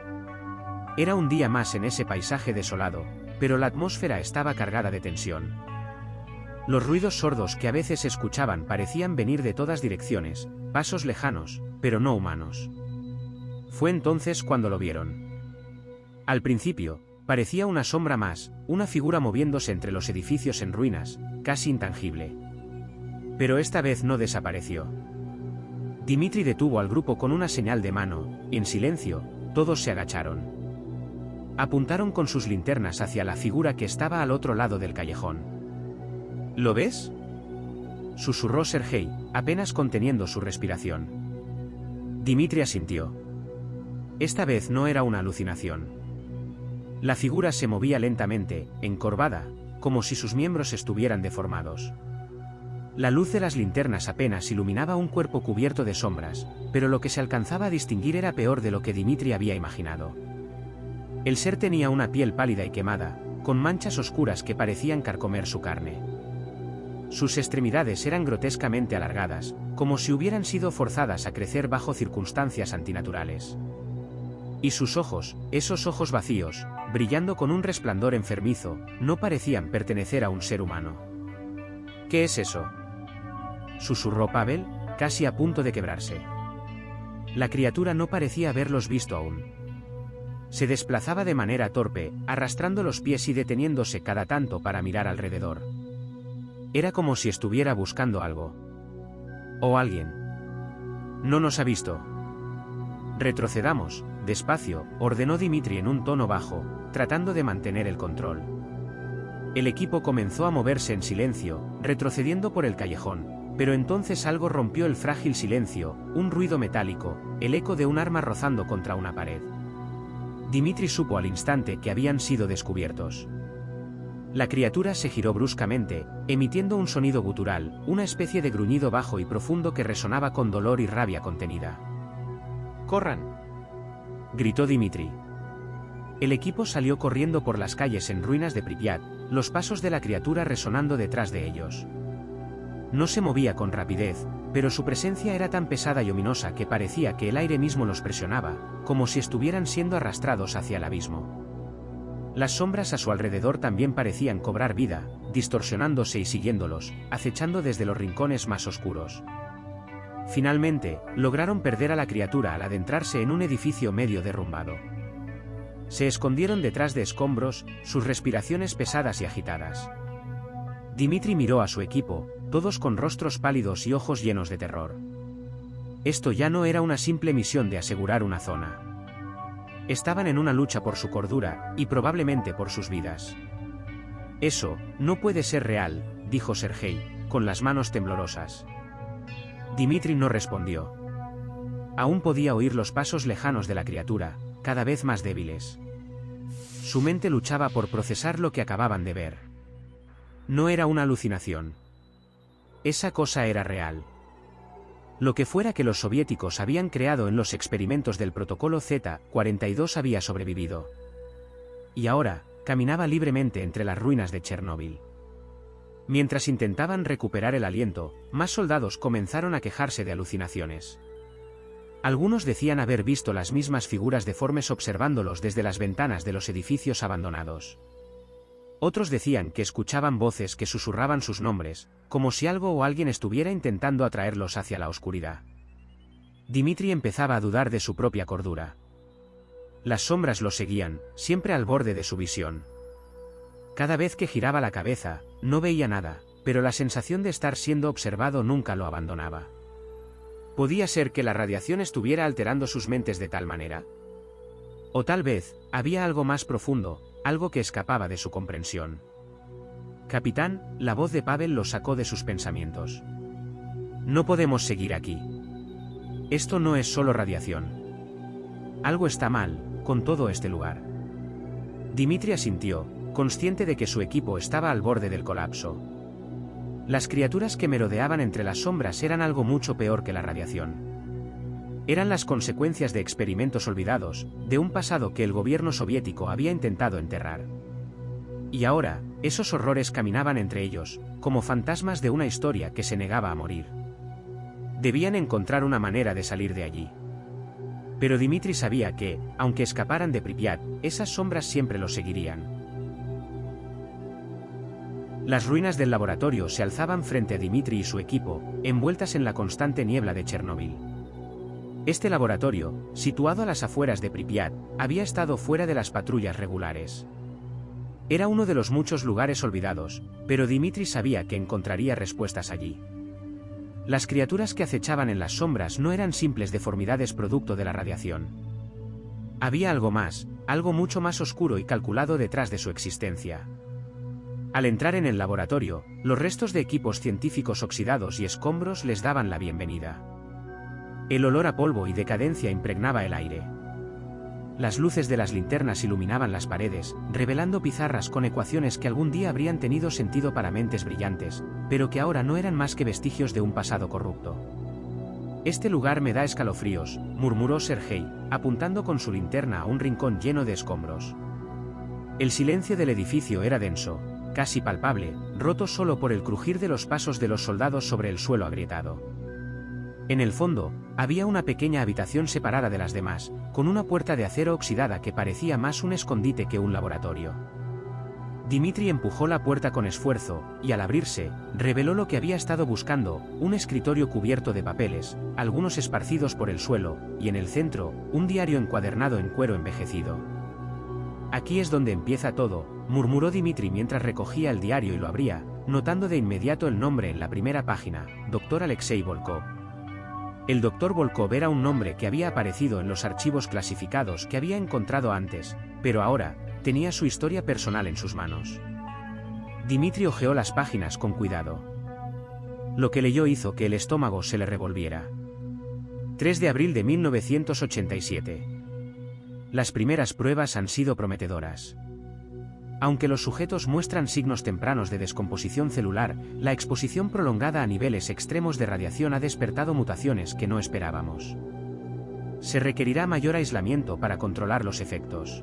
Era un día más en ese paisaje desolado, pero la atmósfera estaba cargada de tensión. Los ruidos sordos que a veces escuchaban parecían venir de todas direcciones, pasos lejanos, pero no humanos. Fue entonces cuando lo vieron. Al principio, parecía una sombra más, una figura moviéndose entre los edificios en ruinas, casi intangible. Pero esta vez no desapareció. Dimitri detuvo al grupo con una señal de mano, y en silencio, todos se agacharon. Apuntaron con sus linternas hacia la figura que estaba al otro lado del callejón. ¿Lo ves?, susurró Sergei, apenas conteniendo su respiración. Dimitri asintió. Esta vez no era una alucinación. La figura se movía lentamente, encorvada, como si sus miembros estuvieran deformados. La luz de las linternas apenas iluminaba un cuerpo cubierto de sombras, pero lo que se alcanzaba a distinguir era peor de lo que Dimitri había imaginado. El ser tenía una piel pálida y quemada, con manchas oscuras que parecían carcomer su carne. Sus extremidades eran grotescamente alargadas, como si hubieran sido forzadas a crecer bajo circunstancias antinaturales. Y sus ojos, esos ojos vacíos, brillando con un resplandor enfermizo, no parecían pertenecer a un ser humano. ¿Qué es eso?, susurró Pavel, casi a punto de quebrarse. La criatura no parecía haberlos visto aún. Se desplazaba de manera torpe, arrastrando los pies y deteniéndose cada tanto para mirar alrededor. Era como si estuviera buscando algo. O alguien. No nos ha visto. Retrocedamos, despacio, ordenó Dimitri en un tono bajo, tratando de mantener el control. El equipo comenzó a moverse en silencio, retrocediendo por el callejón, pero entonces algo rompió el frágil silencio, un ruido metálico, el eco de un arma rozando contra una pared. Dimitri supo al instante que habían sido descubiertos. La criatura se giró bruscamente, emitiendo un sonido gutural, una especie de gruñido bajo y profundo que resonaba con dolor y rabia contenida. ¡Corran!, gritó Dimitri. El equipo salió corriendo por las calles en ruinas de Pripyat, los pasos de la criatura resonando detrás de ellos. No se movía con rapidez, pero su presencia era tan pesada y ominosa que parecía que el aire mismo los presionaba, como si estuvieran siendo arrastrados hacia el abismo. Las sombras a su alrededor también parecían cobrar vida, distorsionándose y siguiéndolos, acechando desde los rincones más oscuros. Finalmente, lograron perder a la criatura al adentrarse en un edificio medio derrumbado. Se escondieron detrás de escombros, sus respiraciones pesadas y agitadas. Dimitri miró a su equipo, todos con rostros pálidos y ojos llenos de terror. Esto ya no era una simple misión de asegurar una zona. Estaban en una lucha por su cordura, y probablemente por sus vidas. Eso no puede ser real, dijo Sergei, con las manos temblorosas. Dimitri no respondió. Aún podía oír los pasos lejanos de la criatura, cada vez más débiles. Su mente luchaba por procesar lo que acababan de ver. No era una alucinación. Esa cosa era real. Lo que fuera que los soviéticos habían creado en los experimentos del protocolo Z-42 había sobrevivido. Y ahora, caminaba libremente entre las ruinas de Chernóbil. Mientras intentaban recuperar el aliento, más soldados comenzaron a quejarse de alucinaciones. Algunos decían haber visto las mismas figuras deformes observándolos desde las ventanas de los edificios abandonados. Otros decían que escuchaban voces que susurraban sus nombres, como si algo o alguien estuviera intentando atraerlos hacia la oscuridad. Dimitri empezaba a dudar de su propia cordura. Las sombras lo seguían, siempre al borde de su visión. Cada vez que giraba la cabeza, no veía nada, pero la sensación de estar siendo observado nunca lo abandonaba. ¿Podía ser que la radiación estuviera alterando sus mentes de tal manera? O tal vez, había algo más profundo, algo que escapaba de su comprensión. Capitán, la voz de Pavel lo sacó de sus pensamientos. No podemos seguir aquí. Esto no es solo radiación. Algo está mal con todo este lugar. Dimitri asintió, consciente de que su equipo estaba al borde del colapso. Las criaturas que merodeaban entre las sombras eran algo mucho peor que la radiación. Eran las consecuencias de experimentos olvidados, de un pasado que el gobierno soviético había intentado enterrar. Y ahora, esos horrores caminaban entre ellos, como fantasmas de una historia que se negaba a morir. Debían encontrar una manera de salir de allí. Pero Dimitri sabía que, aunque escaparan de Pripyat, esas sombras siempre los seguirían. Las ruinas del laboratorio se alzaban frente a Dimitri y su equipo, envueltas en la constante niebla de Chernóbil. Este laboratorio, situado a las afueras de Pripyat, había estado fuera de las patrullas regulares. Era uno de los muchos lugares olvidados, pero Dimitri sabía que encontraría respuestas allí. Las criaturas que acechaban en las sombras no eran simples deformidades producto de la radiación. Había algo más, algo mucho más oscuro y calculado detrás de su existencia. Al entrar en el laboratorio, los restos de equipos científicos oxidados y escombros les daban la bienvenida. El olor a polvo y decadencia impregnaba el aire. Las luces de las linternas iluminaban las paredes, revelando pizarras con ecuaciones que algún día habrían tenido sentido para mentes brillantes, pero que ahora no eran más que vestigios de un pasado corrupto. «Este lugar me da escalofríos», murmuró Sergei, apuntando con su linterna a un rincón lleno de escombros. El silencio del edificio era denso, casi palpable, roto solo por el crujir de los pasos de los soldados sobre el suelo agrietado. En el fondo, había una pequeña habitación separada de las demás, con una puerta de acero oxidada que parecía más un escondite que un laboratorio. Dimitri empujó la puerta con esfuerzo, y al abrirse, reveló lo que había estado buscando, un escritorio cubierto de papeles, algunos esparcidos por el suelo, y en el centro, un diario encuadernado en cuero envejecido. «Aquí es donde empieza todo», murmuró Dimitri mientras recogía el diario y lo abría, notando de inmediato el nombre en la primera página, Dr. Alexei Volkov. El Dr. Volkov era un nombre que había aparecido en los archivos clasificados que había encontrado antes, pero ahora, tenía su historia personal en sus manos. Dimitri hojeó las páginas con cuidado. Lo que leyó hizo que el estómago se le revolviera. 3 de abril de 1987. Las primeras pruebas han sido prometedoras. Aunque los sujetos muestran signos tempranos de descomposición celular, la exposición prolongada a niveles extremos de radiación ha despertado mutaciones que no esperábamos. Se requerirá mayor aislamiento para controlar los efectos.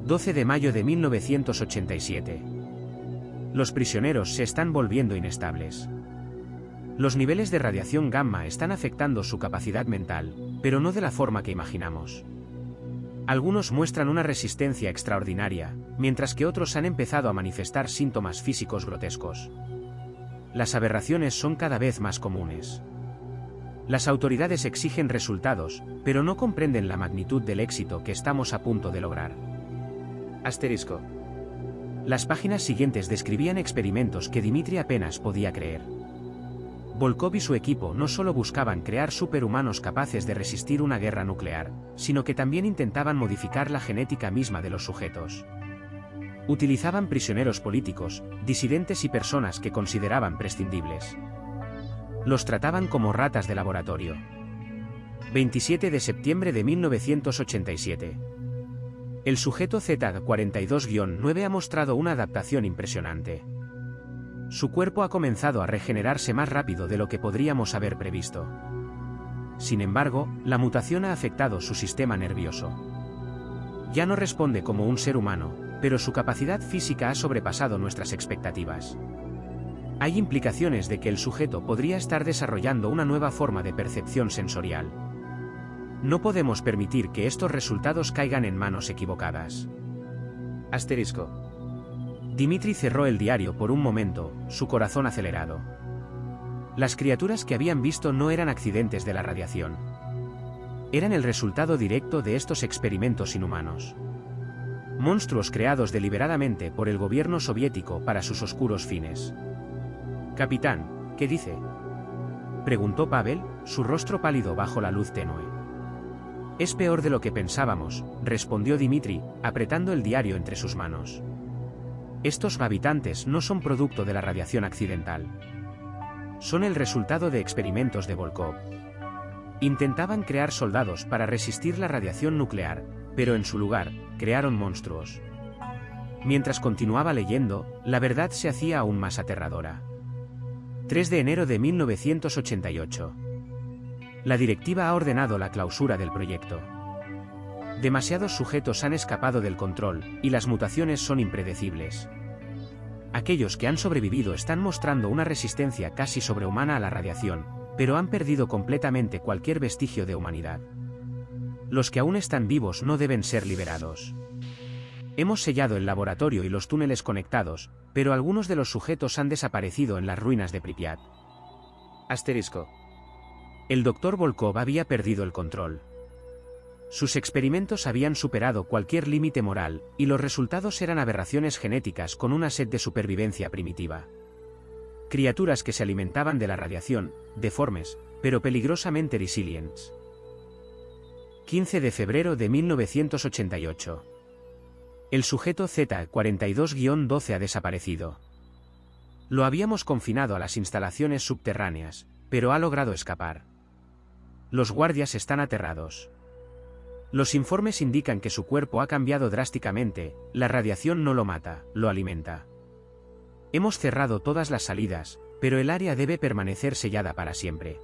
12 de mayo de 1987. Los prisioneros se están volviendo inestables. Los niveles de radiación gamma están afectando su capacidad mental, pero no de la forma que imaginamos. Algunos muestran una resistencia extraordinaria, mientras que otros han empezado a manifestar síntomas físicos grotescos. Las aberraciones son cada vez más comunes. Las autoridades exigen resultados, pero no comprenden la magnitud del éxito que estamos a punto de lograr. Asterisco. Las páginas siguientes describían experimentos que Dimitri apenas podía creer. Volkov y su equipo no solo buscaban crear superhumanos capaces de resistir una guerra nuclear, sino que también intentaban modificar la genética misma de los sujetos. Utilizaban prisioneros políticos, disidentes y personas que consideraban prescindibles. Los trataban como ratas de laboratorio. 27 de septiembre de 1987. El sujeto Z42-9 ha mostrado una adaptación impresionante. Su cuerpo ha comenzado a regenerarse más rápido de lo que podríamos haber previsto. Sin embargo, la mutación ha afectado su sistema nervioso. Ya no responde como un ser humano, pero su capacidad física ha sobrepasado nuestras expectativas. Hay implicaciones de que el sujeto podría estar desarrollando una nueva forma de percepción sensorial. No podemos permitir que estos resultados caigan en manos equivocadas. Asterisco. Dimitri cerró el diario por un momento, su corazón acelerado. Las criaturas que habían visto no eran accidentes de la radiación. Eran el resultado directo de estos experimentos inhumanos. Monstruos creados deliberadamente por el gobierno soviético para sus oscuros fines. «Capitán, ¿qué dice?», preguntó Pavel, su rostro pálido bajo la luz tenue. «Es peor de lo que pensábamos», respondió Dimitri, apretando el diario entre sus manos. Estos habitantes no son producto de la radiación accidental. Son el resultado de experimentos de Volkov. Intentaban crear soldados para resistir la radiación nuclear, pero en su lugar, crearon monstruos. Mientras continuaba leyendo, la verdad se hacía aún más aterradora. 3 de enero de 1988. La directiva ha ordenado la clausura del proyecto. Demasiados sujetos han escapado del control, y las mutaciones son impredecibles. Aquellos que han sobrevivido están mostrando una resistencia casi sobrehumana a la radiación, pero han perdido completamente cualquier vestigio de humanidad. Los que aún están vivos no deben ser liberados. Hemos sellado el laboratorio y los túneles conectados, pero algunos de los sujetos han desaparecido en las ruinas de Pripyat. Asterisco. El Dr. Volkov había perdido el control. Sus experimentos habían superado cualquier límite moral, y los resultados eran aberraciones genéticas con una sed de supervivencia primitiva. Criaturas que se alimentaban de la radiación, deformes, pero peligrosamente resilientes. 15 de febrero de 1988. El sujeto Z-42-12 ha desaparecido. Lo habíamos confinado a las instalaciones subterráneas, pero ha logrado escapar. Los guardias están aterrados. Los informes indican que su cuerpo ha cambiado drásticamente, la radiación no lo mata, lo alimenta. Hemos cerrado todas las salidas, pero el área debe permanecer sellada para siempre.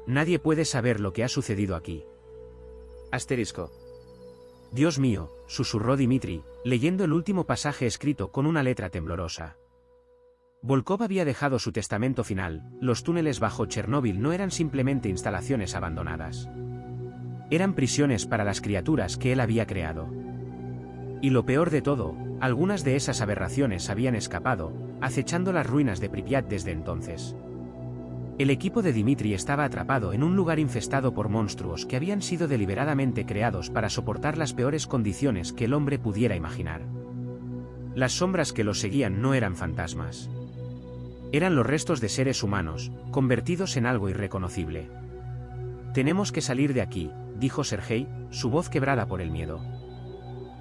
Nadie puede saber lo que ha sucedido aquí. Asterisco. Dios mío, susurró Dmitri, leyendo el último pasaje escrito con una letra temblorosa. Volkov había dejado su testamento final: los túneles bajo Chernóbil no eran simplemente instalaciones abandonadas. Eran prisiones para las criaturas que él había creado. Y lo peor de todo, algunas de esas aberraciones habían escapado, acechando las ruinas de Pripyat desde entonces. El equipo de Dmitri estaba atrapado en un lugar infestado por monstruos que habían sido deliberadamente creados para soportar las peores condiciones que el hombre pudiera imaginar. Las sombras que los seguían no eran fantasmas. Eran los restos de seres humanos, convertidos en algo irreconocible. Tenemos que salir de aquí, dijo Sergei, su voz quebrada por el miedo.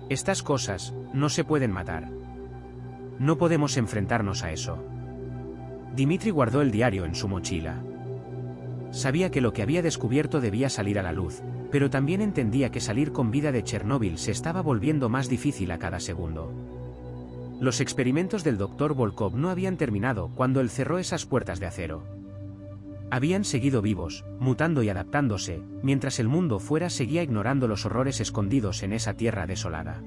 Estas cosas no se pueden matar. No podemos enfrentarnos a eso. Dmitri guardó el diario en su mochila. Sabía que lo que había descubierto debía salir a la luz, pero también entendía que salir con vida de Chernóbil se estaba volviendo más difícil a cada segundo. Los experimentos del Dr. Volkov no habían terminado cuando él cerró esas puertas de acero. Habían seguido vivos, mutando y adaptándose, mientras el mundo fuera seguía ignorando los horrores escondidos en esa tierra desolada.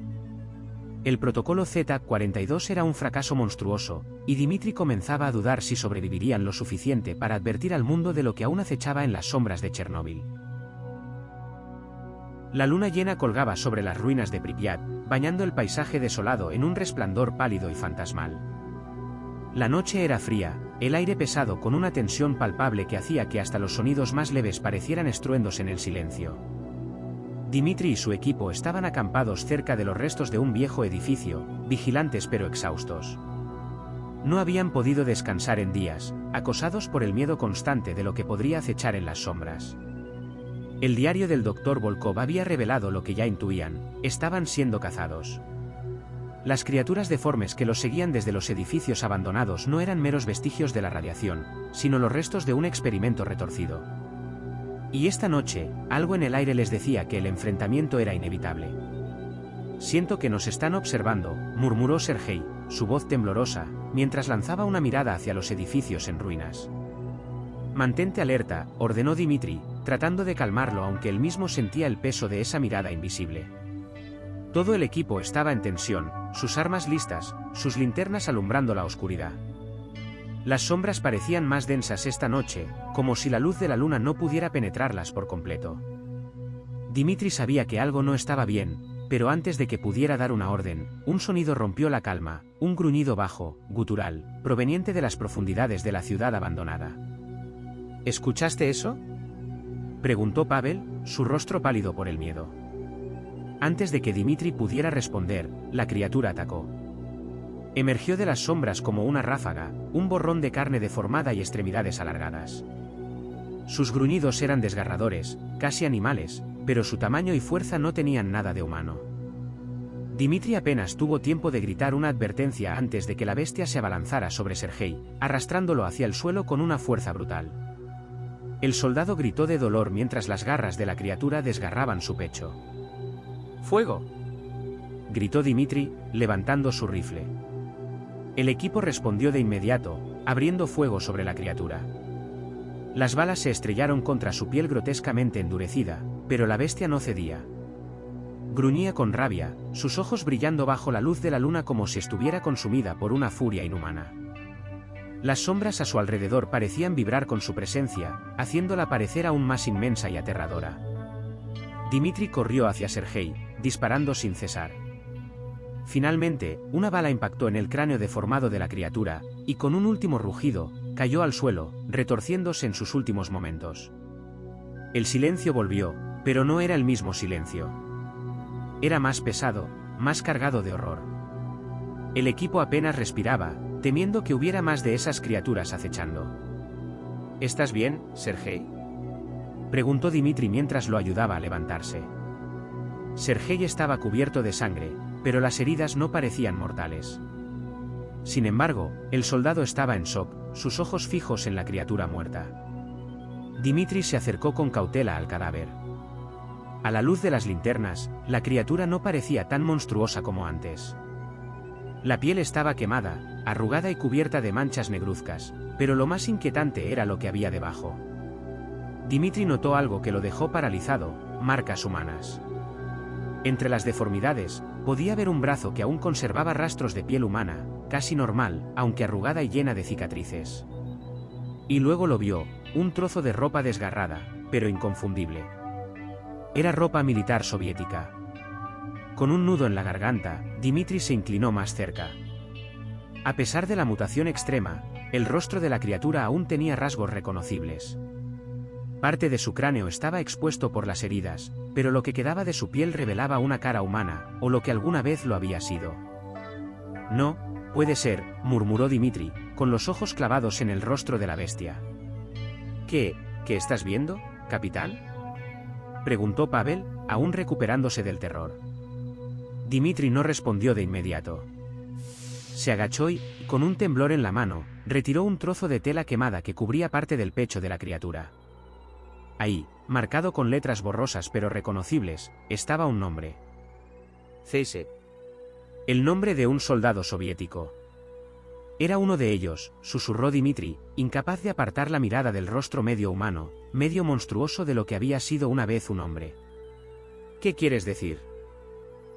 El protocolo Z-42 era un fracaso monstruoso, y Dmitri comenzaba a dudar si sobrevivirían lo suficiente para advertir al mundo de lo que aún acechaba en las sombras de Chernóbil. La luna llena colgaba sobre las ruinas de Pripyat, bañando el paisaje desolado en un resplandor pálido y fantasmal. La noche era fría, el aire pesado con una tensión palpable que hacía que hasta los sonidos más leves parecieran estruendos en el silencio. Dmitri y su equipo estaban acampados cerca de los restos de un viejo edificio, vigilantes pero exhaustos. No habían podido descansar en días, acosados por el miedo constante de lo que podría acechar en las sombras. El diario del Dr. Volkov había revelado lo que ya intuían: estaban siendo cazados. Las criaturas deformes que los seguían desde los edificios abandonados no eran meros vestigios de la radiación, sino los restos de un experimento retorcido. Y esta noche, algo en el aire les decía que el enfrentamiento era inevitable. Siento que nos están observando, murmuró Sergei, su voz temblorosa, mientras lanzaba una mirada hacia los edificios en ruinas. Mantente alerta, ordenó Dmitri, tratando de calmarlo aunque él mismo sentía el peso de esa mirada invisible. Todo el equipo estaba en tensión, sus armas listas, sus linternas alumbrando la oscuridad. Las sombras parecían más densas esta noche, como si la luz de la luna no pudiera penetrarlas por completo. Dmitri sabía que algo no estaba bien, pero antes de que pudiera dar una orden, un sonido rompió la calma, un gruñido bajo, gutural, proveniente de las profundidades de la ciudad abandonada. ¿Escuchaste eso?, preguntó Pavel, su rostro pálido por el miedo. Antes de que Dmitri pudiera responder, la criatura atacó. Emergió de las sombras como una ráfaga, un borrón de carne deformada y extremidades alargadas. Sus gruñidos eran desgarradores, casi animales, pero su tamaño y fuerza no tenían nada de humano. Dmitri apenas tuvo tiempo de gritar una advertencia antes de que la bestia se abalanzara sobre Sergei, arrastrándolo hacia el suelo con una fuerza brutal. El soldado gritó de dolor mientras las garras de la criatura desgarraban su pecho. ¡Fuego!, gritó Dmitri, levantando su rifle. El equipo respondió de inmediato, abriendo fuego sobre la criatura. Las balas se estrellaron contra su piel grotescamente endurecida, pero la bestia no cedía. Gruñía con rabia, sus ojos brillando bajo la luz de la luna como si estuviera consumida por una furia inhumana. Las sombras a su alrededor parecían vibrar con su presencia, haciéndola parecer aún más inmensa y aterradora. Dmitri corrió hacia Sergei, disparando sin cesar. Finalmente, una bala impactó en el cráneo deformado de la criatura, y con un último rugido, cayó al suelo, retorciéndose en sus últimos momentos. El silencio volvió, pero no era el mismo silencio. Era más pesado, más cargado de horror. El equipo apenas respiraba, temiendo que hubiera más de esas criaturas acechando. ¿Estás bien, Sergei?, preguntó Dimitri mientras lo ayudaba a levantarse. Sergei estaba cubierto de sangre, pero las heridas no parecían mortales. Sin embargo, el soldado estaba en shock, sus ojos fijos en la criatura muerta. Dimitri se acercó con cautela al cadáver. A la luz de las linternas, la criatura no parecía tan monstruosa como antes. La piel estaba quemada, arrugada y cubierta de manchas negruzcas, pero lo más inquietante era lo que había debajo. Dimitri notó algo que lo dejó paralizado: marcas humanas. Entre las deformidades, podía ver un brazo que aún conservaba rastros de piel humana, casi normal, aunque arrugada y llena de cicatrices. Y luego lo vio, un trozo de ropa desgarrada, pero inconfundible. Era ropa militar soviética. Con un nudo en la garganta, Dimitri se inclinó más cerca. A pesar de la mutación extrema, el rostro de la criatura aún tenía rasgos reconocibles. Parte de su cráneo estaba expuesto por las heridas, pero lo que quedaba de su piel revelaba una cara humana, o lo que alguna vez lo había sido. No, puede ser, murmuró Dimitri, con los ojos clavados en el rostro de la bestia. ¿Qué estás viendo, capitán?, preguntó Pavel, aún recuperándose del terror. Dimitri no respondió de inmediato. Se agachó y, con un temblor en la mano, retiró un trozo de tela quemada que cubría parte del pecho de la criatura. Ahí, marcado con letras borrosas pero reconocibles, estaba un nombre. Zaysev. El nombre de un soldado soviético. Era uno de ellos, susurró Dimitri, incapaz de apartar la mirada del rostro medio humano, medio monstruoso de lo que había sido una vez un hombre. ¿Qué quieres decir?,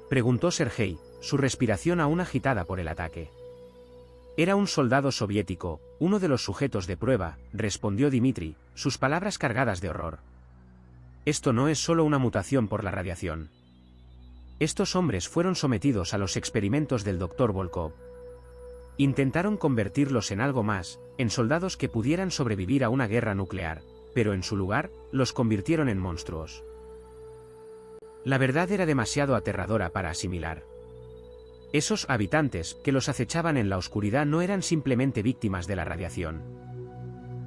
preguntó Sergei, su respiración aún agitada por el ataque. Era un soldado soviético, uno de los sujetos de prueba, respondió Dimitri, sus palabras cargadas de horror. Esto no es solo una mutación por la radiación. Estos hombres fueron sometidos a los experimentos del Dr. Volkov. Intentaron convertirlos en algo más, en soldados que pudieran sobrevivir a una guerra nuclear, pero en su lugar, los convirtieron en monstruos. La verdad era demasiado aterradora para asimilar. Esos habitantes que los acechaban en la oscuridad no eran simplemente víctimas de la radiación.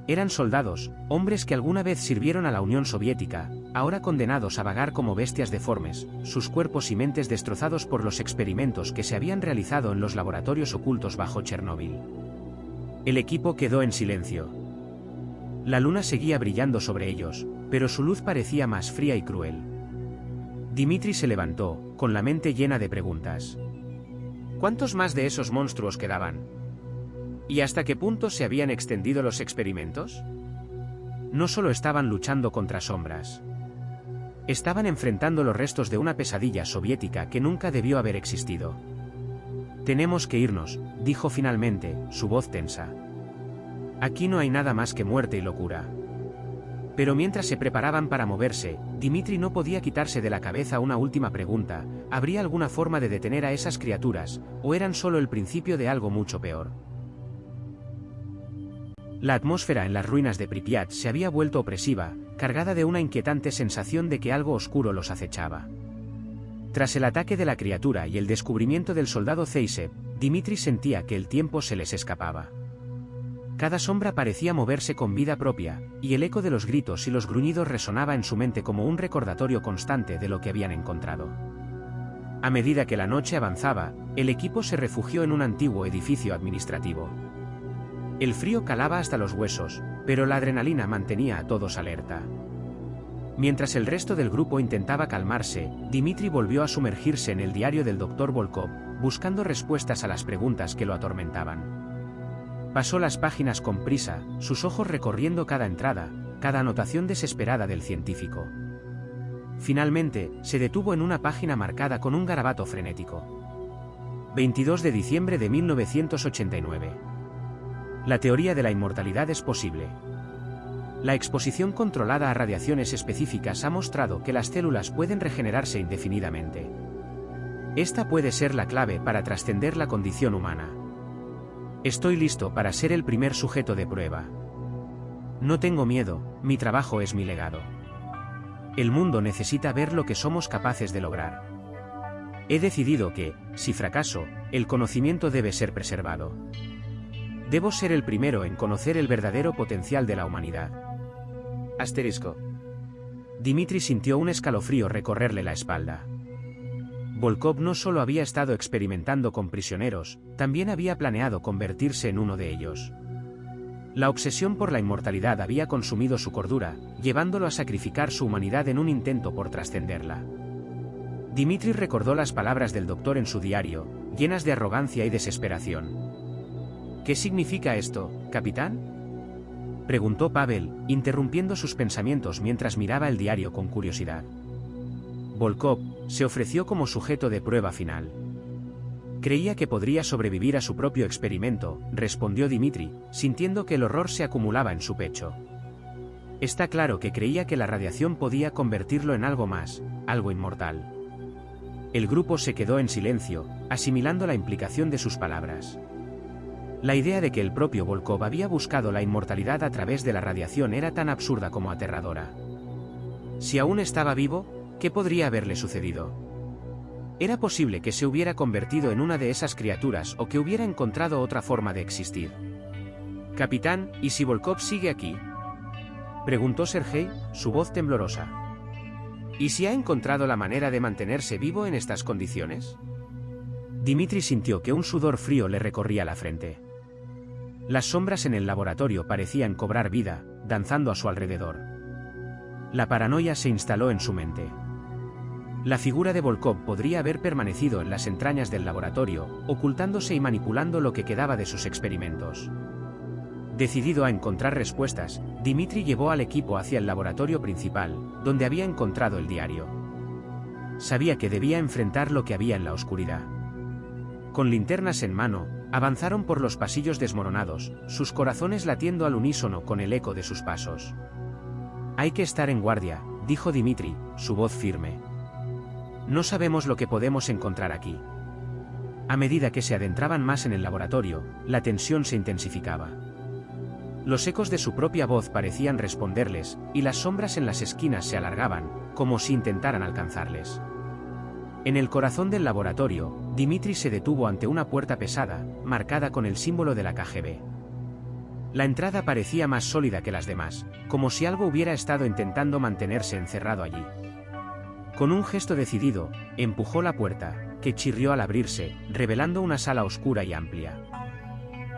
Eran soldados, hombres que alguna vez sirvieron a la Unión Soviética, ahora condenados a vagar como bestias deformes, sus cuerpos y mentes destrozados por los experimentos que se habían realizado en los laboratorios ocultos bajo Chernóbil. El equipo quedó en silencio. La luna seguía brillando sobre ellos, pero su luz parecía más fría y cruel. Dimitri se levantó, con la mente llena de preguntas. ¿Cuántos más de esos monstruos quedaban? ¿Y hasta qué punto se habían extendido los experimentos? No solo estaban luchando contra sombras. Estaban enfrentando los restos de una pesadilla soviética que nunca debió haber existido. Tenemos que irnos, dijo finalmente, su voz tensa. Aquí no hay nada más que muerte y locura. Pero mientras se preparaban para moverse, Dimitri no podía quitarse de la cabeza una última pregunta: ¿habría alguna forma de detener a esas criaturas, o eran solo el principio de algo mucho peor? La atmósfera en las ruinas de Pripyat se había vuelto opresiva, cargada de una inquietante sensación de que algo oscuro los acechaba. Tras el ataque de la criatura y el descubrimiento del soldado Zaysev, Dimitri sentía que el tiempo se les escapaba. Cada sombra parecía moverse con vida propia, y el eco de los gritos y los gruñidos resonaba en su mente como un recordatorio constante de lo que habían encontrado. A medida que la noche avanzaba, el equipo se refugió en un antiguo edificio administrativo. El frío calaba hasta los huesos, pero la adrenalina mantenía a todos alerta. Mientras el resto del grupo intentaba calmarse, Dimitri volvió a sumergirse en el diario del Dr. Volkov, buscando respuestas a las preguntas que lo atormentaban. Pasó las páginas con prisa, sus ojos recorriendo cada entrada, cada anotación desesperada del científico. Finalmente, se detuvo en una página marcada con un garabato frenético. 22 de diciembre de 1989. La teoría de la inmortalidad es posible. La exposición controlada a radiaciones específicas ha mostrado que las células pueden regenerarse indefinidamente. Esta puede ser la clave para trascender la condición humana. Estoy listo para ser el primer sujeto de prueba. No tengo miedo, mi trabajo es mi legado. El mundo necesita ver lo que somos capaces de lograr. He decidido que, si fracaso, el conocimiento debe ser preservado. Debo ser el primero en conocer el verdadero potencial de la humanidad. Asterisco. Dmitri sintió un escalofrío recorrerle la espalda. Volkov no solo había estado experimentando con prisioneros, también había planeado convertirse en uno de ellos. La obsesión por la inmortalidad había consumido su cordura, llevándolo a sacrificar su humanidad en un intento por trascenderla. Dmitri recordó las palabras del doctor en su diario, llenas de arrogancia y desesperación. ¿Qué significa esto, capitán?, preguntó Pavel, interrumpiendo sus pensamientos mientras miraba el diario con curiosidad. Volkov se ofreció como sujeto de prueba final. Creía que podría sobrevivir a su propio experimento, respondió Dmitri, sintiendo que el horror se acumulaba en su pecho. Está claro que creía que la radiación podía convertirlo en algo más, algo inmortal. El grupo se quedó en silencio, asimilando la implicación de sus palabras. La idea de que el propio Volkov había buscado la inmortalidad a través de la radiación era tan absurda como aterradora. Si aún estaba vivo, ¿qué podría haberle sucedido? Era posible que se hubiera convertido en una de esas criaturas o que hubiera encontrado otra forma de existir. Capitán, ¿y si Volkov sigue aquí?, preguntó Sergei, su voz temblorosa. ¿Y si ha encontrado la manera de mantenerse vivo en estas condiciones? Dmitri sintió que un sudor frío le recorría la frente. Las sombras en el laboratorio parecían cobrar vida, danzando a su alrededor. La paranoia se instaló en su mente. La figura de Volkov podría haber permanecido en las entrañas del laboratorio, ocultándose y manipulando lo que quedaba de sus experimentos. Decidido a encontrar respuestas, Dmitri llevó al equipo hacia el laboratorio principal, donde había encontrado el diario. Sabía que debía enfrentar lo que había en la oscuridad. Con linternas en mano, avanzaron por los pasillos desmoronados, sus corazones latiendo al unísono con el eco de sus pasos. Hay que estar en guardia, dijo Dmitri, su voz firme. No sabemos lo que podemos encontrar aquí. A medida que se adentraban más en el laboratorio, la tensión se intensificaba. Los ecos de su propia voz parecían responderles, y las sombras en las esquinas se alargaban, como si intentaran alcanzarles. En el corazón del laboratorio, Dmitri se detuvo ante una puerta pesada, marcada con el símbolo de la KGB. La entrada parecía más sólida que las demás, como si algo hubiera estado intentando mantenerse encerrado allí. Con un gesto decidido, empujó la puerta, que chirrió al abrirse, revelando una sala oscura y amplia.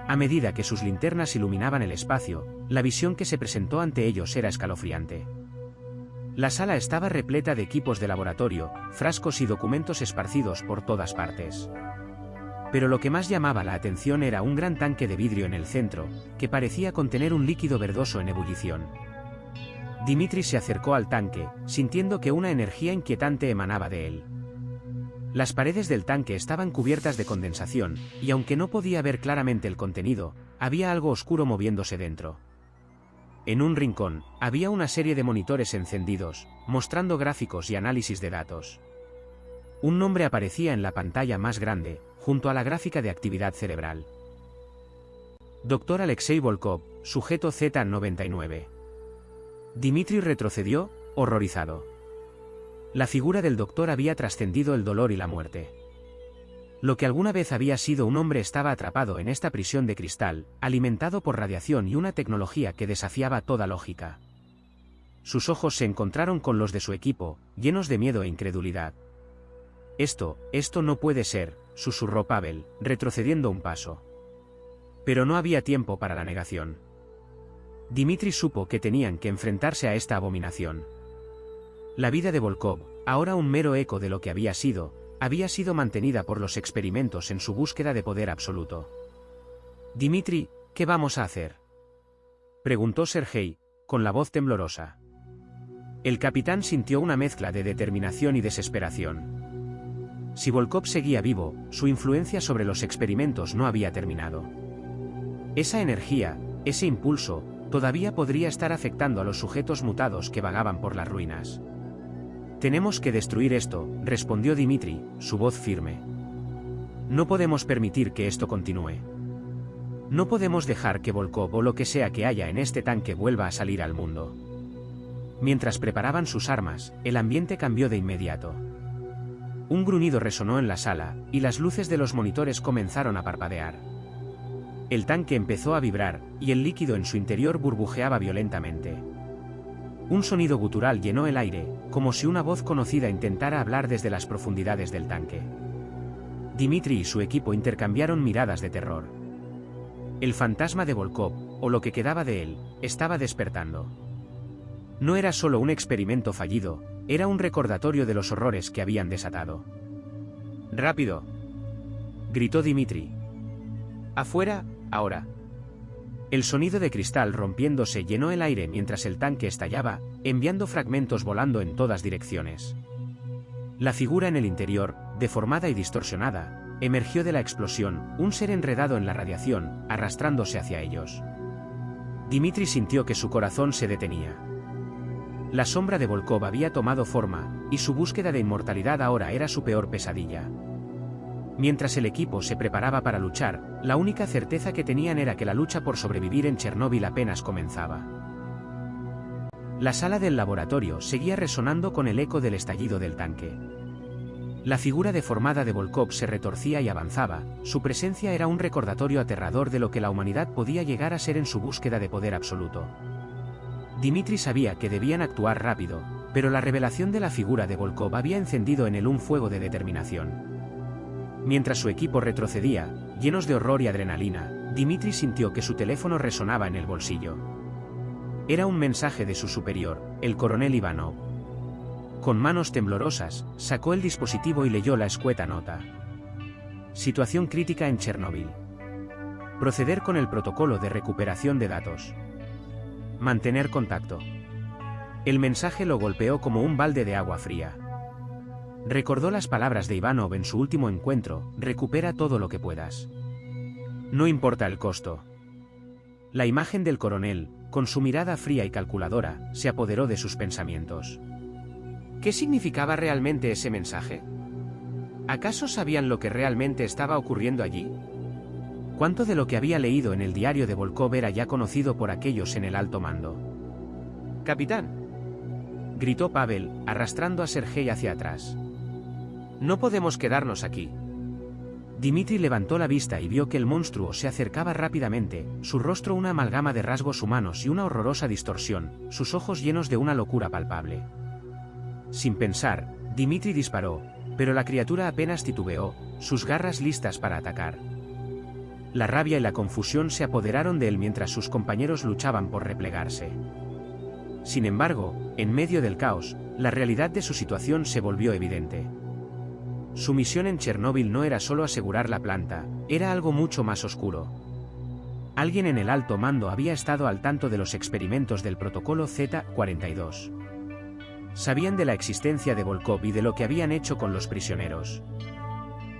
A medida que sus linternas iluminaban el espacio, la visión que se presentó ante ellos era escalofriante. La sala estaba repleta de equipos de laboratorio, frascos y documentos esparcidos por todas partes. Pero lo que más llamaba la atención era un gran tanque de vidrio en el centro, que parecía contener un líquido verdoso en ebullición. Dmitri se acercó al tanque, sintiendo que una energía inquietante emanaba de él. Las paredes del tanque estaban cubiertas de condensación, y aunque no podía ver claramente el contenido, había algo oscuro moviéndose dentro. En un rincón, había una serie de monitores encendidos, mostrando gráficos y análisis de datos. Un nombre aparecía en la pantalla más grande, junto a la gráfica de actividad cerebral. Dr. Alexei Volkov, sujeto Z99. Dmitri retrocedió, horrorizado. La figura del doctor había trascendido el dolor y la muerte. Lo que alguna vez había sido un hombre estaba atrapado en esta prisión de cristal, alimentado por radiación y una tecnología que desafiaba toda lógica. Sus ojos se encontraron con los de su equipo, llenos de miedo e incredulidad. Esto no puede ser, susurró Pavel, retrocediendo un paso. Pero no había tiempo para la negación. Dmitri supo que tenían que enfrentarse a esta abominación. La vida de Volkov, ahora un mero eco de lo que había sido mantenida por los experimentos en su búsqueda de poder absoluto. Dmitri, ¿qué vamos a hacer?, preguntó Sergei, con la voz temblorosa. El capitán sintió una mezcla de determinación y desesperación. Si Volkov seguía vivo, su influencia sobre los experimentos no había terminado. Esa energía, ese impulso, todavía podría estar afectando a los sujetos mutados que vagaban por las ruinas. Tenemos que destruir esto, respondió Dmitri, su voz firme. No podemos permitir que esto continúe. No podemos dejar que Volkov o lo que sea que haya en este tanque vuelva a salir al mundo. Mientras preparaban sus armas, el ambiente cambió de inmediato. Un gruñido resonó en la sala, y las luces de los monitores comenzaron a parpadear. El tanque empezó a vibrar, y el líquido en su interior burbujeaba violentamente. Un sonido gutural llenó el aire, como si una voz conocida intentara hablar desde las profundidades del tanque. Dmitri y su equipo intercambiaron miradas de terror. El fantasma de Volkov, o lo que quedaba de él, estaba despertando. No era solo un experimento fallido, era un recordatorio de los horrores que habían desatado. «¡Rápido!», gritó Dmitri. «Afuera, ahora». El sonido de cristal rompiéndose llenó el aire mientras el tanque estallaba, enviando fragmentos volando en todas direcciones. La figura en el interior, deformada y distorsionada, emergió de la explosión, un ser enredado en la radiación, arrastrándose hacia ellos. Dmitri sintió que su corazón se detenía. La sombra de Volkov había tomado forma, y su búsqueda de inmortalidad ahora era su peor pesadilla. Mientras el equipo se preparaba para luchar, la única certeza que tenían era que la lucha por sobrevivir en Chernóbil apenas comenzaba. La sala del laboratorio seguía resonando con el eco del estallido del tanque. La figura deformada de Volkov se retorcía y avanzaba, su presencia era un recordatorio aterrador de lo que la humanidad podía llegar a ser en su búsqueda de poder absoluto. Dmitri sabía que debían actuar rápido, pero la revelación de la figura de Volkov había encendido en él un fuego de determinación. Mientras su equipo retrocedía, llenos de horror y adrenalina, Dmitri sintió que su teléfono resonaba en el bolsillo. Era un mensaje de su superior, el coronel Ivanov. Con manos temblorosas, sacó el dispositivo y leyó la escueta nota. Situación crítica en Chernóbil. Proceder con el protocolo de recuperación de datos. Mantener contacto. El mensaje lo golpeó como un balde de agua fría. Recordó las palabras de Ivanov en su último encuentro: recupera todo lo que puedas. No importa el costo. La imagen del coronel, con su mirada fría y calculadora, se apoderó de sus pensamientos. ¿Qué significaba realmente ese mensaje? ¿Acaso sabían lo que realmente estaba ocurriendo allí? ¿Cuánto de lo que había leído en el diario de Volkov era ya conocido por aquellos en el alto mando? «Capitán», gritó Pavel, arrastrando a Sergei hacia atrás. «No podemos quedarnos aquí». Dmitri levantó la vista y vio que el monstruo se acercaba rápidamente, su rostro una amalgama de rasgos humanos y una horrorosa distorsión, sus ojos llenos de una locura palpable. Sin pensar, Dmitri disparó, pero la criatura apenas titubeó, sus garras listas para atacar. La rabia y la confusión se apoderaron de él mientras sus compañeros luchaban por replegarse. Sin embargo, en medio del caos, la realidad de su situación se volvió evidente. Su misión en Chernóbil no era solo asegurar la planta, era algo mucho más oscuro. Alguien en el alto mando había estado al tanto de los experimentos del protocolo Z-42. Sabían de la existencia de Volkov y de lo que habían hecho con los prisioneros.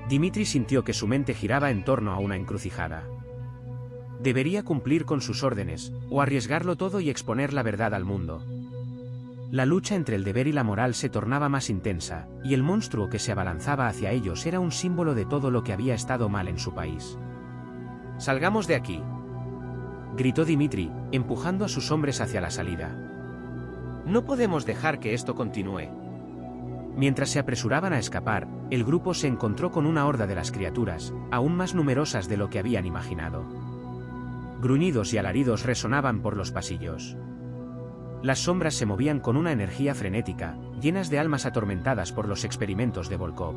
Dmitri sintió que su mente giraba en torno a una encrucijada. Debería cumplir con sus órdenes, o arriesgarlo todo y exponer la verdad al mundo. La lucha entre el deber y la moral se tornaba más intensa, y el monstruo que se abalanzaba hacia ellos era un símbolo de todo lo que había estado mal en su país. «Salgamos de aquí», gritó Dmitri, empujando a sus hombres hacia la salida. «No podemos dejar que esto continúe». Mientras se apresuraban a escapar, el grupo se encontró con una horda de las criaturas, aún más numerosas de lo que habían imaginado. Gruñidos y alaridos resonaban por los pasillos. Las sombras se movían con una energía frenética, llenas de almas atormentadas por los experimentos de Volkov.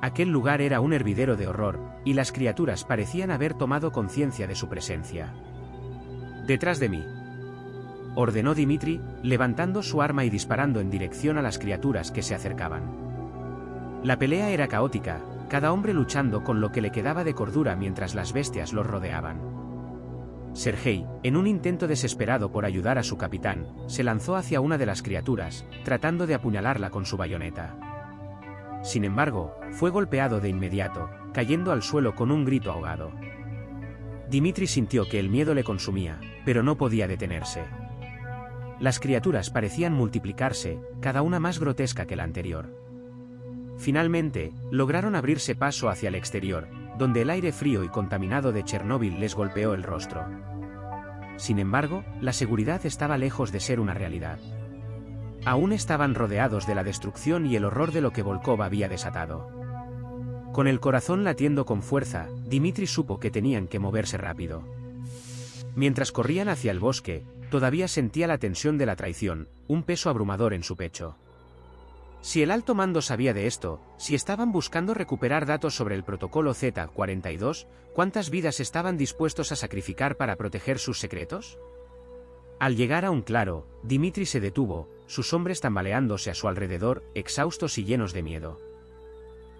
Aquel lugar era un hervidero de horror, y las criaturas parecían haber tomado conciencia de su presencia. «Detrás de mí», ordenó Dmitri, levantando su arma y disparando en dirección a las criaturas que se acercaban. La pelea era caótica, cada hombre luchando con lo que le quedaba de cordura mientras las bestias los rodeaban. Sergei, en un intento desesperado por ayudar a su capitán, se lanzó hacia una de las criaturas, tratando de apuñalarla con su bayoneta. Sin embargo, fue golpeado de inmediato, cayendo al suelo con un grito ahogado. Dmitri sintió que el miedo le consumía, pero no podía detenerse. Las criaturas parecían multiplicarse, cada una más grotesca que la anterior. Finalmente, lograron abrirse paso hacia el exterior, donde el aire frío y contaminado de Chernóbil les golpeó el rostro. Sin embargo, la seguridad estaba lejos de ser una realidad. Aún estaban rodeados de la destrucción y el horror de lo que Volkov había desatado. Con el corazón latiendo con fuerza, Dmitri supo que tenían que moverse rápido. Mientras corrían hacia el bosque, todavía sentía la tensión de la traición, un peso abrumador en su pecho. Si el alto mando sabía de esto, si estaban buscando recuperar datos sobre el protocolo Z-42, ¿cuántas vidas estaban dispuestos a sacrificar para proteger sus secretos? Al llegar a un claro, Dmitri se detuvo, sus hombres tambaleándose a su alrededor, exhaustos y llenos de miedo.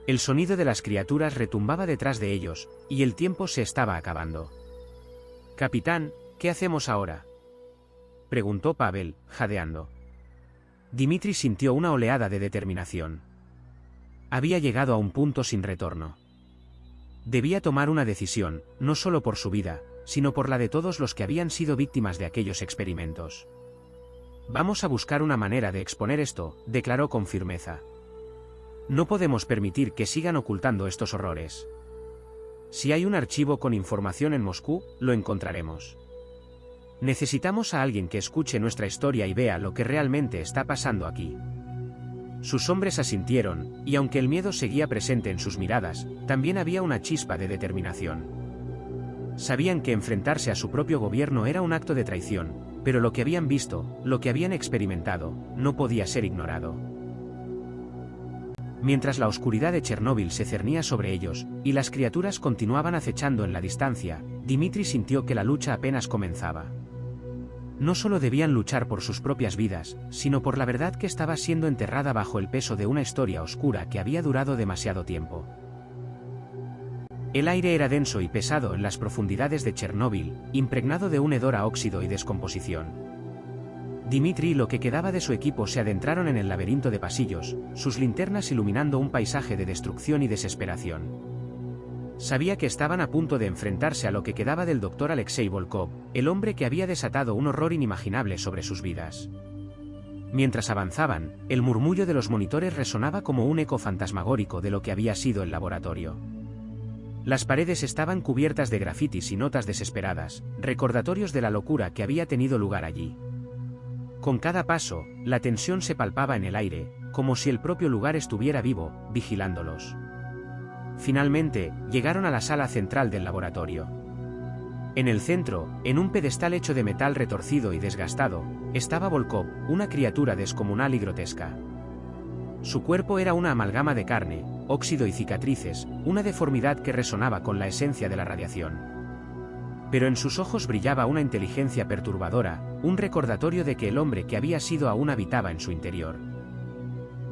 El sonido de las criaturas retumbaba detrás de ellos, y el tiempo se estaba acabando. «Capitán, ¿qué hacemos ahora?», preguntó Pavel, jadeando. Dmitri sintió una oleada de determinación. Había llegado a un punto sin retorno. Debía tomar una decisión, no solo por su vida, sino por la de todos los que habían sido víctimas de aquellos experimentos. «Vamos a buscar una manera de exponer esto», declaró con firmeza. «No podemos permitir que sigan ocultando estos horrores. Si hay un archivo con información en Moscú, lo encontraremos. Necesitamos a alguien que escuche nuestra historia y vea lo que realmente está pasando aquí». Sus hombres asintieron, y aunque el miedo seguía presente en sus miradas, también había una chispa de determinación. Sabían que enfrentarse a su propio gobierno era un acto de traición, pero lo que habían visto, lo que habían experimentado, no podía ser ignorado. Mientras la oscuridad de Chernóbil se cernía sobre ellos, y las criaturas continuaban acechando en la distancia, Dmitri sintió que la lucha apenas comenzaba. No solo debían luchar por sus propias vidas, sino por la verdad que estaba siendo enterrada bajo el peso de una historia oscura que había durado demasiado tiempo. El aire era denso y pesado en las profundidades de Chernóbil, impregnado de un hedor a óxido y descomposición. Dmitri y lo que quedaba de su equipo se adentraron en el laberinto de pasillos, sus linternas iluminando un paisaje de destrucción y desesperación. Sabía que estaban a punto de enfrentarse a lo que quedaba del Dr. Alexei Volkov, el hombre que había desatado un horror inimaginable sobre sus vidas. Mientras avanzaban, el murmullo de los monitores resonaba como un eco fantasmagórico de lo que había sido el laboratorio. Las paredes estaban cubiertas de grafitis y notas desesperadas, recordatorios de la locura que había tenido lugar allí. Con cada paso, la tensión se palpaba en el aire, como si el propio lugar estuviera vivo, vigilándolos. Finalmente, llegaron a la sala central del laboratorio. En el centro, en un pedestal hecho de metal retorcido y desgastado, estaba Volkov, una criatura descomunal y grotesca. Su cuerpo era una amalgama de carne, óxido y cicatrices, una deformidad que resonaba con la esencia de la radiación. Pero en sus ojos brillaba una inteligencia perturbadora, un recordatorio de que el hombre que había sido aún habitaba en su interior.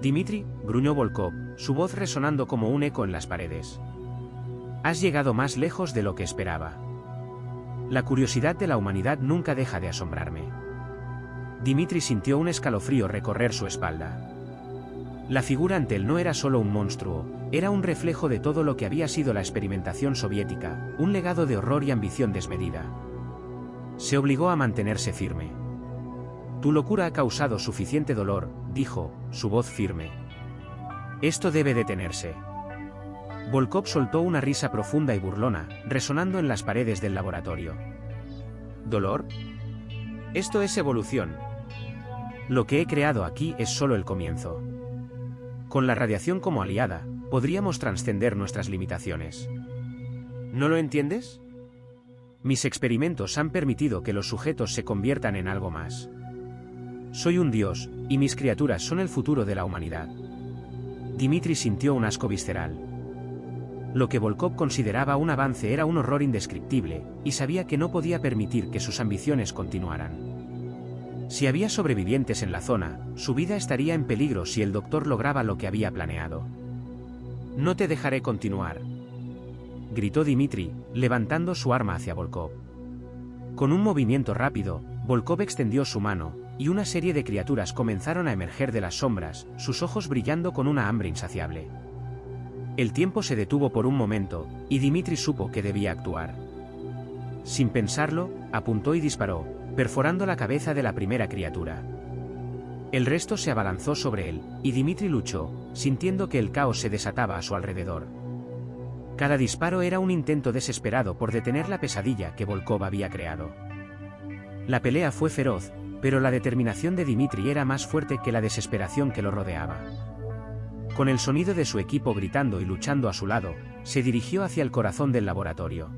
«Dmitri», gruñó Volkov, su voz resonando como un eco en las paredes. «Has llegado más lejos de lo que esperaba. La curiosidad de la humanidad nunca deja de asombrarme». Dmitri sintió un escalofrío recorrer su espalda. La figura ante él no era solo un monstruo, era un reflejo de todo lo que había sido la experimentación soviética, un legado de horror y ambición desmedida. Se obligó a mantenerse firme. «Tu locura ha causado suficiente dolor», dijo, su voz firme. «Esto debe detenerse». Volkov soltó una risa profunda y burlona, resonando en las paredes del laboratorio. «¿Dolor? Esto es evolución. Lo que he creado aquí es solo el comienzo. Con la radiación como aliada, podríamos trascender nuestras limitaciones. ¿No lo entiendes? Mis experimentos han permitido que los sujetos se conviertan en algo más. Soy un dios, y mis criaturas son el futuro de la humanidad». Dmitri sintió un asco visceral. Lo que Volkov consideraba un avance era un horror indescriptible, y sabía que no podía permitir que sus ambiciones continuaran. Si había sobrevivientes en la zona, su vida estaría en peligro si el doctor lograba lo que había planeado. «No te dejaré continuar», gritó Dmitri, levantando su arma hacia Volkov. Con un movimiento rápido, Volkov extendió su mano, y una serie de criaturas comenzaron a emerger de las sombras, sus ojos brillando con una hambre insaciable. El tiempo se detuvo por un momento, y Dmitri supo que debía actuar. Sin pensarlo, apuntó y disparó, perforando la cabeza de la primera criatura. El resto se abalanzó sobre él, y Dmitri luchó, sintiendo que el caos se desataba a su alrededor. Cada disparo era un intento desesperado por detener la pesadilla que Volkov había creado. La pelea fue feroz, Pero la determinación de Dimitri era más fuerte que la desesperación que lo rodeaba. Con el sonido de su equipo gritando y luchando a su lado, se dirigió hacia el corazón del laboratorio.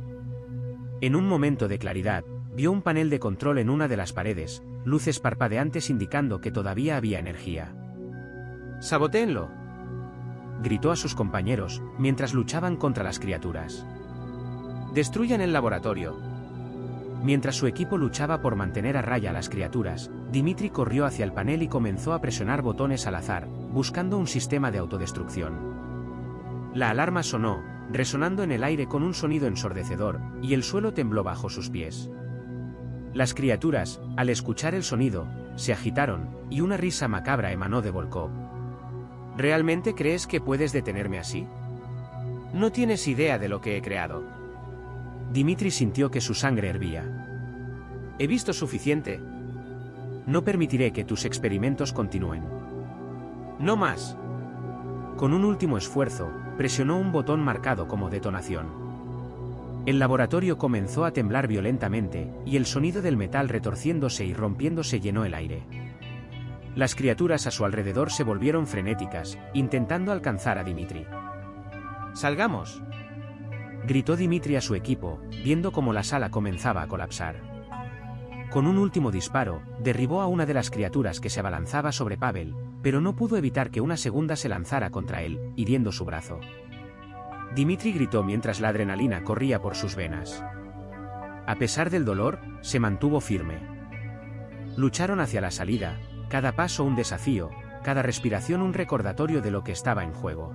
En un momento de claridad, vio un panel de control en una de las paredes, luces parpadeantes indicando que todavía había energía. ¡Sabotéenlo!, gritó a sus compañeros, mientras luchaban contra las criaturas. ¡Destruyan el laboratorio! Mientras su equipo luchaba por mantener a raya a las criaturas, Dimitri corrió hacia el panel y comenzó a presionar botones al azar, buscando un sistema de autodestrucción. La alarma sonó, resonando en el aire con un sonido ensordecedor, y el suelo tembló bajo sus pies. Las criaturas, al escuchar el sonido, se agitaron, y una risa macabra emanó de Volkov. ¿Realmente crees que puedes detenerme así? No tienes idea de lo que he creado. Dimitri sintió que su sangre hervía. He visto suficiente. No permitiré que tus experimentos continúen. No más. Con un último esfuerzo, presionó un botón marcado como detonación. El laboratorio comenzó a temblar violentamente, y el sonido del metal retorciéndose y rompiéndose llenó el aire. Las criaturas a su alrededor se volvieron frenéticas, intentando alcanzar a Dimitri. ¡Salgamos!, gritó Dimitri a su equipo, viendo cómo la sala comenzaba a colapsar. Con un último disparo, derribó a una de las criaturas que se abalanzaba sobre Pavel, pero no pudo evitar que una segunda se lanzara contra él, hiriendo su brazo. Dimitri gritó mientras la adrenalina corría por sus venas. A pesar del dolor, se mantuvo firme. Lucharon hacia la salida, cada paso un desafío, cada respiración un recordatorio de lo que estaba en juego.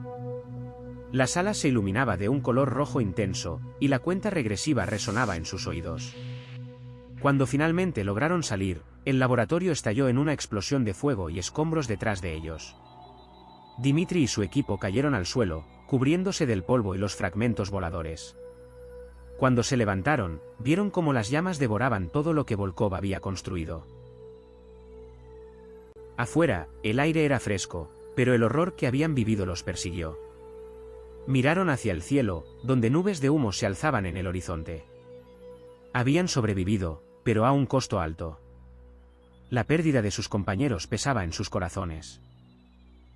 La sala se iluminaba de un color rojo intenso, y la cuenta regresiva resonaba en sus oídos. Cuando finalmente lograron salir, el laboratorio estalló en una explosión de fuego y escombros detrás de ellos. Dimitri y su equipo cayeron al suelo, cubriéndose del polvo y los fragmentos voladores. Cuando se levantaron, vieron cómo las llamas devoraban todo lo que Volkov había construido. Afuera, el aire era fresco, pero el horror que habían vivido los persiguió. Miraron hacia el cielo, donde nubes de humo se alzaban en el horizonte. Habían sobrevivido, pero a un costo alto. La pérdida de sus compañeros pesaba en sus corazones.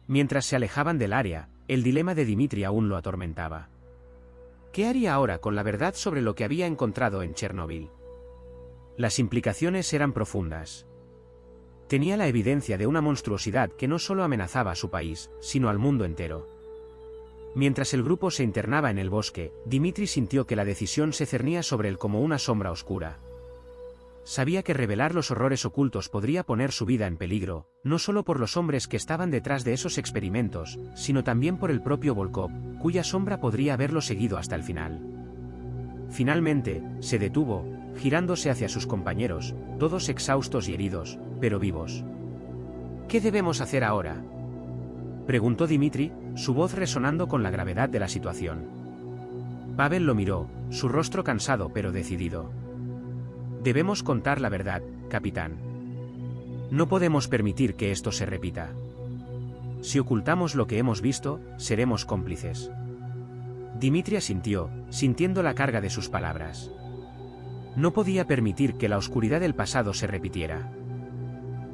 Mientras se alejaban del área, el dilema de Dimitri aún lo atormentaba. ¿Qué haría ahora con la verdad sobre lo que había encontrado en Chernóbil? Las implicaciones eran profundas. Tenía la evidencia de una monstruosidad que no solo amenazaba a su país, sino al mundo entero. Mientras el grupo se internaba en el bosque, Dimitri sintió que la decisión se cernía sobre él como una sombra oscura. Sabía que revelar los horrores ocultos podría poner su vida en peligro, no solo por los hombres que estaban detrás de esos experimentos, sino también por el propio Volkov, cuya sombra podría haberlo seguido hasta el final. Finalmente, se detuvo, girándose hacia sus compañeros, todos exhaustos y heridos, pero vivos. ¿Qué debemos hacer ahora?, preguntó Dimitri, su voz resonando con la gravedad de la situación. Pavel lo miró, su rostro cansado pero decidido. Debemos contar la verdad, capitán. No podemos permitir que esto se repita. Si ocultamos lo que hemos visto, seremos cómplices. Dimitri asintió, sintiendo la carga de sus palabras. No podía permitir que la oscuridad del pasado se repitiera.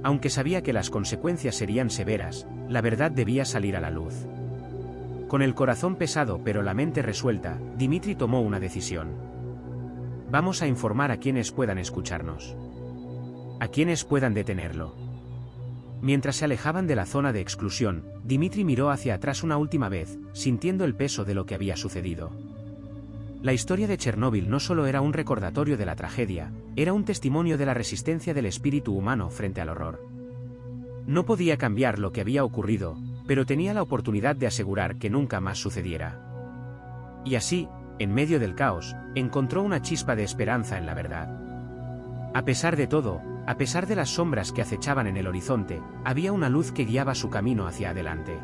Aunque sabía que las consecuencias serían severas, la verdad debía salir a la luz. Con el corazón pesado pero la mente resuelta, Dimitri tomó una decisión. Vamos a informar a quienes puedan escucharnos. A quienes puedan detenerlo. Mientras se alejaban de la zona de exclusión, Dimitri miró hacia atrás una última vez, sintiendo el peso de lo que había sucedido. La historia de Chernóbil no solo era un recordatorio de la tragedia, era un testimonio de la resistencia del espíritu humano frente al horror. No podía cambiar lo que había ocurrido, pero tenía la oportunidad de asegurar que nunca más sucediera. Y así, en medio del caos, encontró una chispa de esperanza en la verdad. A pesar de todo, a pesar de las sombras que acechaban en el horizonte, había una luz que guiaba su camino hacia adelante.